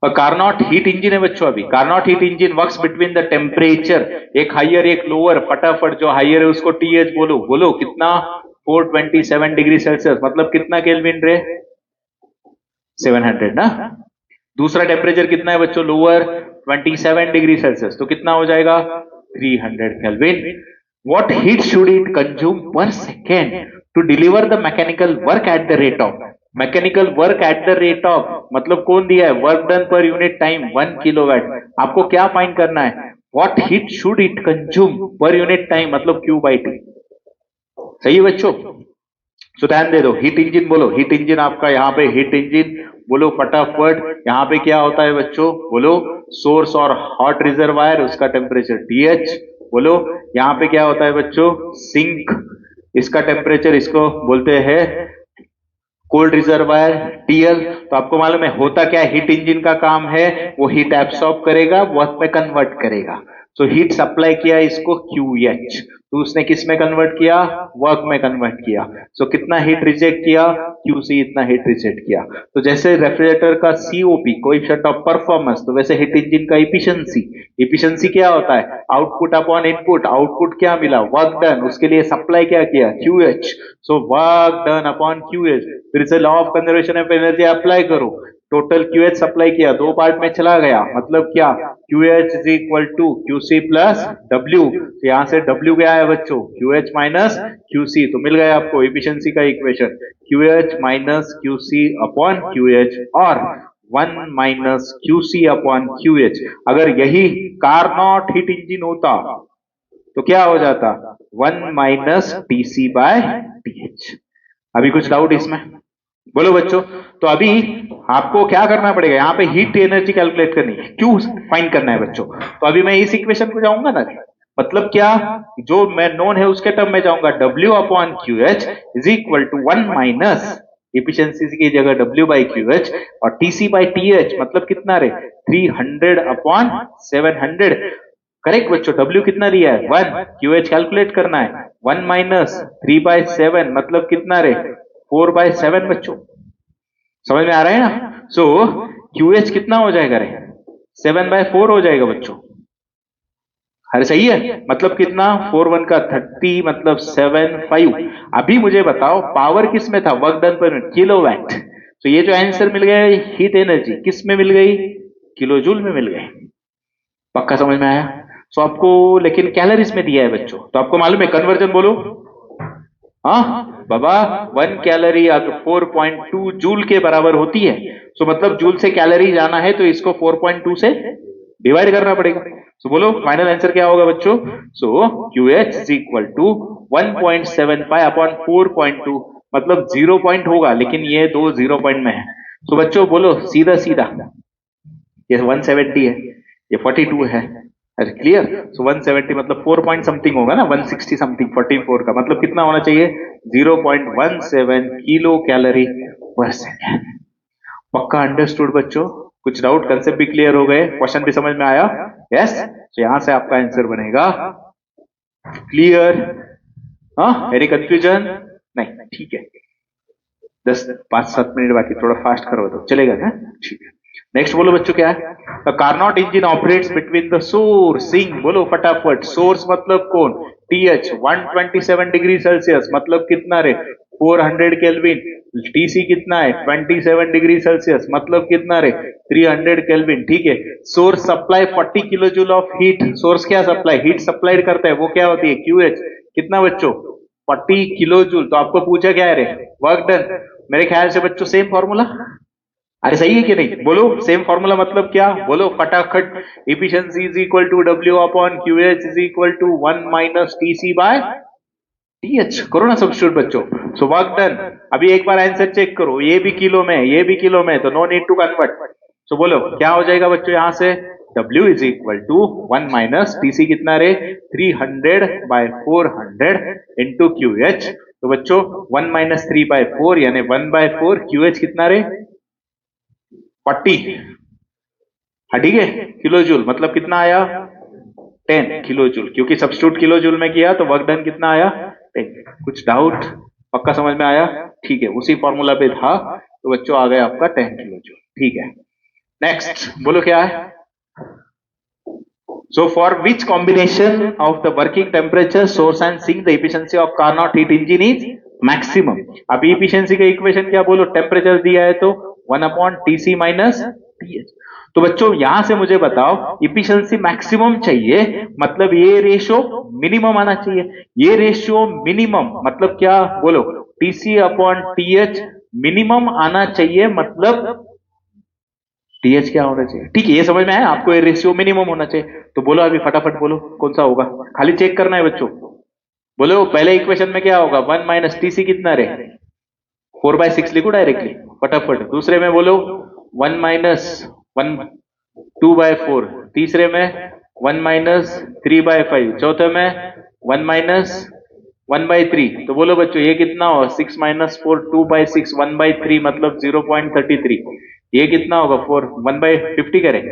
और कार्नोट हीट इंजन है बच्चों, अभी Carnot heat engine works between the temperature, एक हाइयर एक लोअर, फटाफट जो हाइयर है उसको टीएच बोलो, बोलो कितना 427 डिग्री सेल्सियस, मतलब कितना केल्विन रे 700 ना। दूसरा टेम्परेचर कितना है बच्चों लोअर 27 डिग्री सेल्सियस, तो कितना हो जाएगा 300 kelvin. What heat should it consume per second to deliver the mechanical work at the rate of, mechanical work at the rate of मतलब कौन दिया है, work done per unit time 1 kilowatt. आपको क्या फाइंड करना है, what heat should it consume per unit time मतलब Q by T. सही है बच्चों, सो ध्यान दे दो, हीट इंजन बोलो, हीट इंजन आपका यहाँ पे हीट इंजन बोलो फटाफट, यहाँ पे क्या होता है बच्चों बोलो, सोर्स और हॉट रिजर्वायर उसका टेम्परेचर TH, बोलो यहाँ पे क्या होता है बच्चों सिंक, इसका टेम्परेचर इसको बोलते हैं कोल्ड रिजर्वायर TL। तो आपको मालूम है होता क्या, हीट इंजन का काम है वो हीट एब्सॉर्ब करेगा वर्क में कन्वर्ट करेगा, तो हीट सप्लाई किया इसको QH, तो उसने किस में कन्वर्ट किया, वर्क में कन्वर्ट किया, सो कितना हीट रिजेक्ट किया QC, इतना हीट रिजेक्ट किया। तो जैसे रेफ्रिजरेटर का COP कोएफिशिएंट ऑफ परफॉर्मेंस, तो वैसे हीट इंजन का इफिशिएंसी, इफिशिएंसी क्या होता है आउटपुट अपॉन इनपुट, आउटपुट क्या मिला वर्क डन, उसके लिए सप्लाई क्या किया QH, so work done upon QH, फिर से law of conservation of energy apply करो, टोटल QH सप्लाई किया दो पार्ट में चला गया, मतलब क्या QH is equal to QC plus W, तो यहां से W क्या है बच्चों QH माइनस QC, तो मिल गया आपको इफिशिएंसी का equation QH minus QC upon QH और 1 माइनस QC अपॉन QH। अगर यही कार्नोट हीट इंजन होता तो क्या हो जाता 1 माइनस TC बाय TH। अभी कुछ डाउट इसमें बोलो बच्चों? तो अभी आपको क्या करना पड़ेगा, यहाँ पे हीट एनर्जी कैलकुलेट करनी है, क्यों फाइंड करना है बच्चों? तो अभी मैं इस इक्वेशन को जाऊंगा ना, मतलब क्या जो मैं नोन है उसके टर्म में जाऊंगा, W upon QH is equal to 1 minus efficiency की जगह W बाई QH और TC बाई TH, मतलब कितना रे 300 अपॉन 700। करेक्ट बच्चों, W कितना दिया है 1, QH कैलकुलेट करना है 1 माइनस 3 बाई 7 मतलब कितना रे 4 बाई 7 बच्चों, समझ में आ रहा है ना? सो QH कितना हो जाएगा रे 7 बाई 4 हो जाएगा बच्चों। अरे सही है, मतलब कितना 4 1 का 30 मतलब 7 5। अभी मुझे बताओ पावर किस में था, वर्क डन पर किलोवाट, तो ये जो आंसर मिल गया हीट एनर्जी किस में मिल गई, किलो जूल में मिल गई। पक्का समझ में आया? सो आपको लेकिन कैलोरीज में दिया है बच्चों, तो आपको मालूम है कन्वर्जन बोलो, हाँ बाबा 1 कैलोरी 4.2 जूल के बराबर होती है, सो मतलब जूल से कैलोरी जाना है तो इसको 4.2 से डिवाइड करना पड़ेगा। सो बोलो फाइनल आंसर क्या होगा बच्चों? So QH is equal to 1.75 upon 4.2, मतलब 0 पॉइंट होगा लेकिन ये दो 0 पॉइंट में है। सो बच्चों बोलो सीधा सीधा, ये 170 है, ये 42 है, अरे क्लियर? सो 170 मतलब 4 पॉइंट समथिंग होगा ना, 160 समथिंग 44 का मतलब कितना होना चाहिए 0.17 किलो कैलोरी पर सेकेंड। पक्का अंडरस्टूड बच्चों? कुछ डाउट, कंसेप्ट भी क्लियर हो गए, क्वेश्चन भी समझ में आया? यस, तो यहां से आपका आंसर बनेगा क्लियर। हाँ एनी कंफ्यूजन? नहीं, ठीक है, 5-7 मिनट बाकी, थोड़ा फास्ट करो तो चलेगा ना? ठीक है, नेक्स्ट बोलो बच्चों क्या है, the Carnot engine operates between the source, sink बोलो फटाफट, सोर्स मतलब कौन TH 127 डिग्री सेल्सियस मतलब कितना रे 400 केल्विन, TC कितना है 27 डिग्री सेल्सियस मतलब कितना रे 300 केल्विन। ठीक है, source supply 40 kilo joule of heat, source क्या सप्लाई हीट सप्लाइड करता है वो क्या होती है QH, कितना बच्चों 40 किलो जूल। तो आपको पूछा क्या है रे वर्क डन, मेरे ख्याल से बच्चों सेम फॉर्मूला, अरे सही है कि नहीं? बोलो सेम फॉर्मूला मतलब क्या, बोलो फटाफट। Efficiency is equal to W upon Q H is equal to 1 minus T C by T H. करो ना सब्स्टिट्यूट बच्चों। So work done. अभी एक बार आंसर चेक करो, ये भी किलो में, ये भी किलो में, तो no need to convert. So बोलो क्या हो जाएगा बच्चों यहां से, W is equal to 1 minus T C कितना रे, 300 बाय 400 इंटू क्यू एच। तो बच्चों 1 माइनस 3 बाय 4 यानी 1 बाय 4, क्यू एच कितना रे 40। हाँ ठीक है, किलो जूल मतलब कितना आया 10 किलो जूल, क्योंकि सब्स्टिट्यूट किलो जूल में किया तो वर्क डन कितना आया 10। कुछ डाउट? पक्का समझ में आया? ठीक है, उसी फॉर्मूला पे था तो बच्चों आ गया आपका 10 किलो जूल। ठीक है, नेक्स्ट बोलो क्या है। So for which combination of the working temperature, source and sink the efficiency of Carnot heat engine is maximum? अभी efficiency का इक्वेशन क्या, बोलो टेम्परेचर दिया है तो 1 upon T C minus T H. तो बच्चों यहां से मुझे बताओ इफिशियंसी मैक्सिमम चाहिए मतलब ये रेशियो मिनिमम आना चाहिए। ये रेशियो मिनिमम मतलब क्या, बोलो TC upon T H minimum आना चाहिए, मतलब टीएच क्या होना चाहिए। ठीक है, ये समझ में आया आपको, ये रेशियो मिनिमम होना चाहिए। तो बोलो अभी फटाफट बोलो कौन सा होगा, खाली चेक करना है बच्चों। बोलो पहले इक्वेशन में क्या होगा, 1 माइनस टीसी कितना रहे 4/6 लिखो डायरेक्टली फटाफट। दूसरे में बोलो 1 माइनस 1 2/4, तीसरे में 1 माइनस 3/5, चौथे में 1 माइनस 1/3। तो बोलो बच्चों ये कितना होगा 6 माइनस 4 2/6 1/3 मतलब 0.33। ये कितना होगा 4 1/50 करेंगे,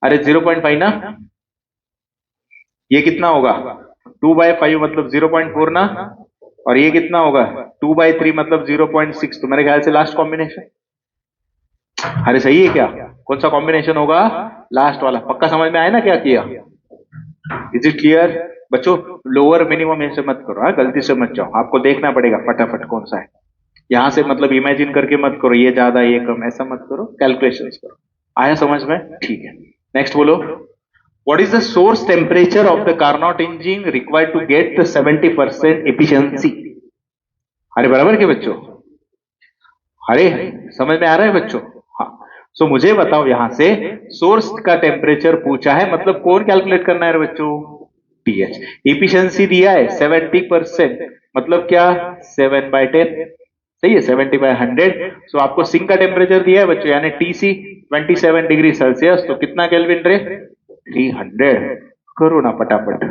अरे 0.5 ना, ये कितना होगा 2/5 मतलब 0.4 ना, और ये कितना होगा 2/3 मतलब 0.6। तो मेरे ख्याल से लास्ट कॉम्बिनेशन, अरे सही है क्या, कौन सा कॉम्बिनेशन होगा, लास्ट वाला। पक्का समझ में आया ना क्या किया, इज इट क्लियर बच्चों? लोअर मिनिमम ऐसे मत करो, हाँ गलती से मत जाओ, आपको देखना पड़ेगा फटाफट कौन सा है। यहां से मतलब इमेजिन करके मत करो ये ज्यादा ये कम, ऐसा मत करो, कैलकुलेशंस करो। आया समझ में? ठीक है, नेक्स्ट बोलो। What is the source temperature of the Carnot engine required to get the 70% efficiency? अरे बराबर के बच्चों, अरे समझ में आ रहा है बच्चों? हाँ। सो मुझे बताओ यहां से सोर्स का टेम्परेचर पूछा है, मतलब कौन कैलकुलेट करना है बच्चों, टीएच। इफिशियंसी दिया है 70%, मतलब क्या 7/10, सही है 70/100। सो आपको सिंक का टेम्परेचर दिया है बच्चों यानी टीसी 27 डिग्री सेल्सियस, तो कितना केल्विन रे 300। करो ना फटाफट,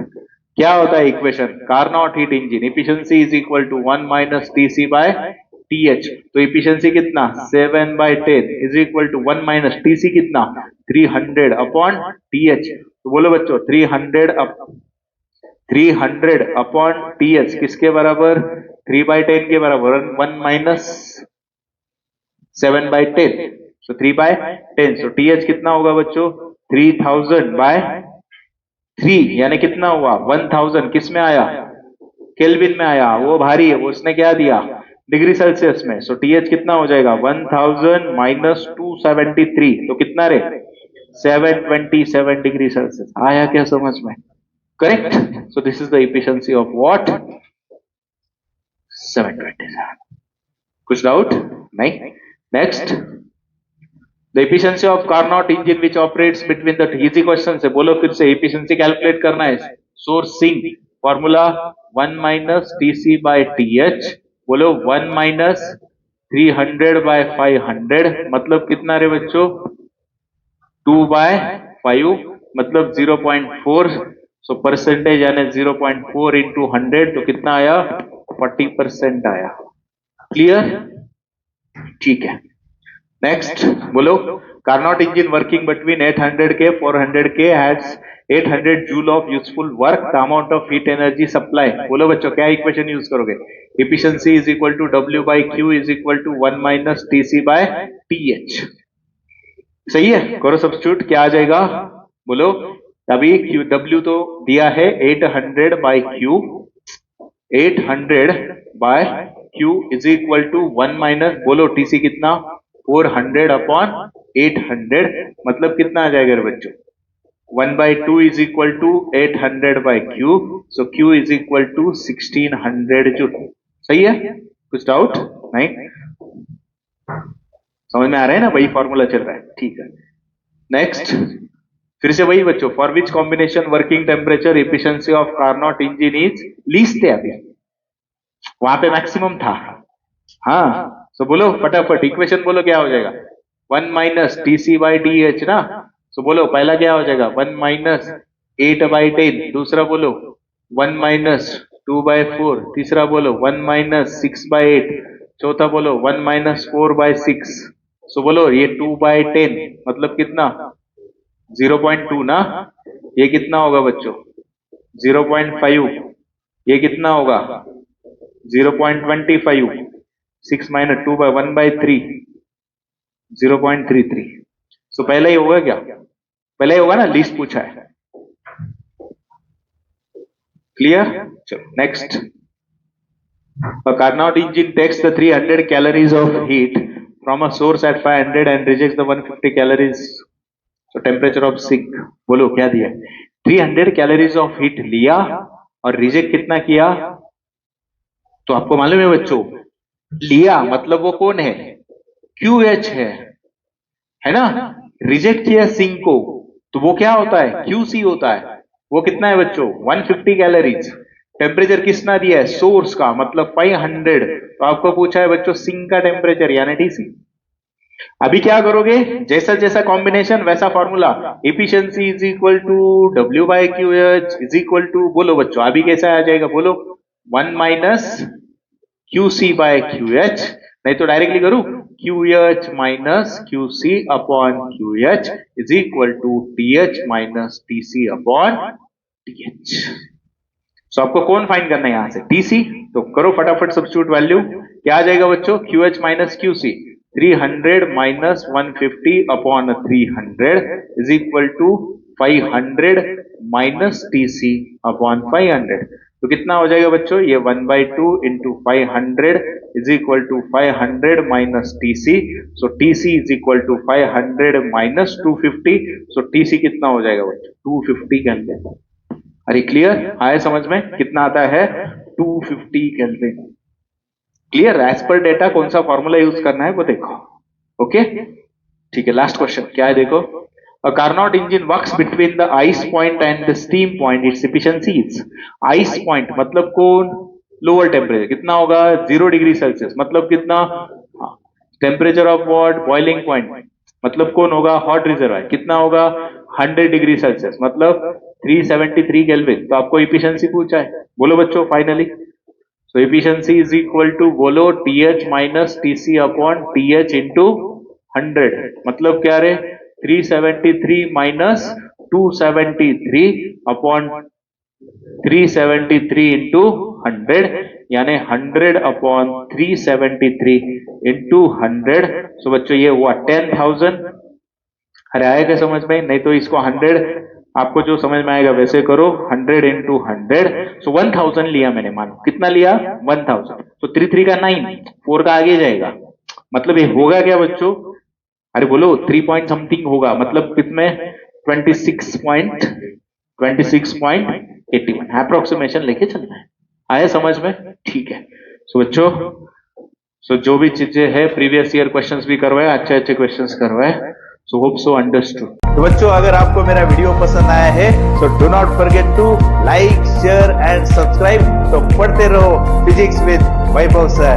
क्या होता है equation, Carnot heat engine efficiency is equal to 1 minus TC by TH. तो इफिशियंसी कितना 7/10 is equal to 1 minus TC कितना 300 अपॉन टीएच। तो बोलो बच्चों 300 अपॉन टीएच किसके बराबर, 3/10 के बराबर, 1 माइनस 7/10, सो 3/10। सो टीएच कितना होगा बच्चों 3000/3 यानी कितना हुआ 1000, किस में आया केल्विन में आया, वो भारी है वो उसने क्या दिया डिग्री सेल्सियस में। सो टीएच कितना हो जाएगा 1000 माइनस 273, तो कितना रे 727 डिग्री सेल्सियस। आया क्या समझ में, correct. So this is the efficiency of what 727। कुछ डाउट नहीं? Next, the efficiency of Carnot engine which operates between the, easy question से बोलो फिर से, इफिशियंसी कैलकुलेट करना है, source sink formula 1 minus TC by TH, बोलो 1 माइनस 300/500 मतलब कितना रे बच्चों 2/5 मतलब 0.4। सो परसेंटेज यानी 0.4 इंटू 100 तो कितना आया 40% आया। क्लियर? ठीक है, नेक्स्ट बोलो, Carnot engine working between 800K 400K has 800 joule of useful work, the amount of heat energy supply. बोलो बच्चों क्या इक्वेशन यूज करोगे, efficiency is equal to W by Q is equal to 1 minus TC by TH। सही है, करो substitute, क्या आ जाएगा बोलो। अभी Q W तो दिया है 800/Q, 800/Q is equal to 1 minus, बोलो TC कितना 400/800 मतलब कितना आ जाएगा बच्चों 1/2 is equal to 800/Q, so Q is equal to 1600 joule. सही है, कुछ डाउट नहीं? समझ में आ रहा है ना, वही फॉर्मूला चल रहा है, ठीक है। नेक्स्ट फिर से वही बच्चों, for which combination working temperature efficiency of Carnot engine is least है, अभी वहां पे मैक्सिमम था। हाँ सो बोलो फटाफट इक्वेशन बोलो क्या हो जाएगा, 1 माइनस TC बाई DH ना। सो बोलो पहला क्या हो जाएगा 1 माइनस 8/10, दूसरा बोलो 1 माइनस 2/4, तीसरा बोलो 1 माइनस 6/8, चौथा बोलो 1 माइनस 4/6। सो बोलो ये 2/10 मतलब कितना 0.2 ना, ये कितना होगा बच्चों 0.5, ये कितना होगा 0.25, 6 माइनस 2 बाय 1/3 0.33। सो पहला ही होगा क्या, पहला ही होगा ना, लीस्ट पूछा है। क्लियर, चलो next. A Carnot engine takes the 300 calories of heat from a source at 500 and rejects the 150 calories. So temperature of sink, बोलो क्या दिया, 300 calories of heat लिया और रिजेक्ट कितना किया, तो आपको मालूम है बच्चों, लिया मतलब वो कौन है, QH है ना, रिजेक्ट किया सिंक को तो वो क्या होता है, QC होता है। वो कितना है बच्चों 150 कैलोरीज। टेम्परेचर किसना दिया है, सोर्स का, मतलब 500। तो आपको पूछा है बच्चों सिंक का टेम्परेचर यानी TC। अभी क्या करोगे, जैसा जैसा कॉम्बिनेशन वैसा formula, efficiency is equal to W by QH is equal to, बोलो बच्चों अभी कैसा आ जाएगा, बोलो 1 माइनस QC बाय QH, नहीं तो डायरेक्टली करूं QH minus QC upon QH is equal to TH minus TC upon TH। So आपको कौन फाइंड करना है यहां से, TC। तो करो फटाफट सब्स्टिट्यूट वैल्यू, क्या आ जाएगा बच्चों QH minus QC 300 minus 150 upon 300 is equal to 500 minus TC upon 500। तो कितना हो जाएगा बच्चों, ये 1/2 into 500 is equal to 500 minus TC। So TC is equal to 500 minus 250। So TC कितना हो जाएगा बच्चों 250 केल्विन। अरे क्लियर आया समझ में, कितना आता है 250 केल्विन। क्लियर, एज पर डेटा कौन सा फॉर्मूला यूज करना है वो देखो। ओके ठीक है, लास्ट क्वेश्चन क्या है देखो, A Carnot engine works between the ice point and the steam point. Its efficiency is, ice point मतलब कौन, लोअर टेम्परेचर कितना होगा 0 डिग्री सेल्सियस, मतलब कितना, temperature of what, boiling point मतलब कौन होगा, हॉट रिजर्वायर कितना होगा 100 डिग्री सेल्सियस मतलब 373 केल्विन। तो आपको एफिशिएंसी पूछा है, बोलो बच्चों finally. So efficiency is equal to, बोलो TH minus TC upon TH into 100, मतलब क्या रे 373 माइनस 273 अपॉन 373 इंटू 100 यानी 100 अपॉन 373 इंटू 100। सो बच्चों ये हुआ 10,000। अरे आएगा समझ में, नहीं तो इसको 100 आपको जो समझ में आएगा वैसे करो, 100 इंटू 100। सो 1000 लिया मैंने, मानो कितना लिया 1000। तो 3 का 9, 4 का आगे जाएगा, मतलब ये होगा क्या बच्चों, अरे बोलो 3 पॉइंट समथिंग होगा, मतलब कितने 26.81 अप्रोक्सीमेशन लेके चलना है। आया समझ में, ठीक है। सो बच्चों जो भी चीजें है प्रीवियस ईयर क्वेश्चंस भी करवाए, अच्छे अच्छे क्वेश्चंस करवाए। So hope so understood. तो बच्चों अगर आपको मेरा वीडियो पसंद आया है तो do not forget to like share and subscribe. तो पढ़ते रहो फिजिक्स विद वैभव सर।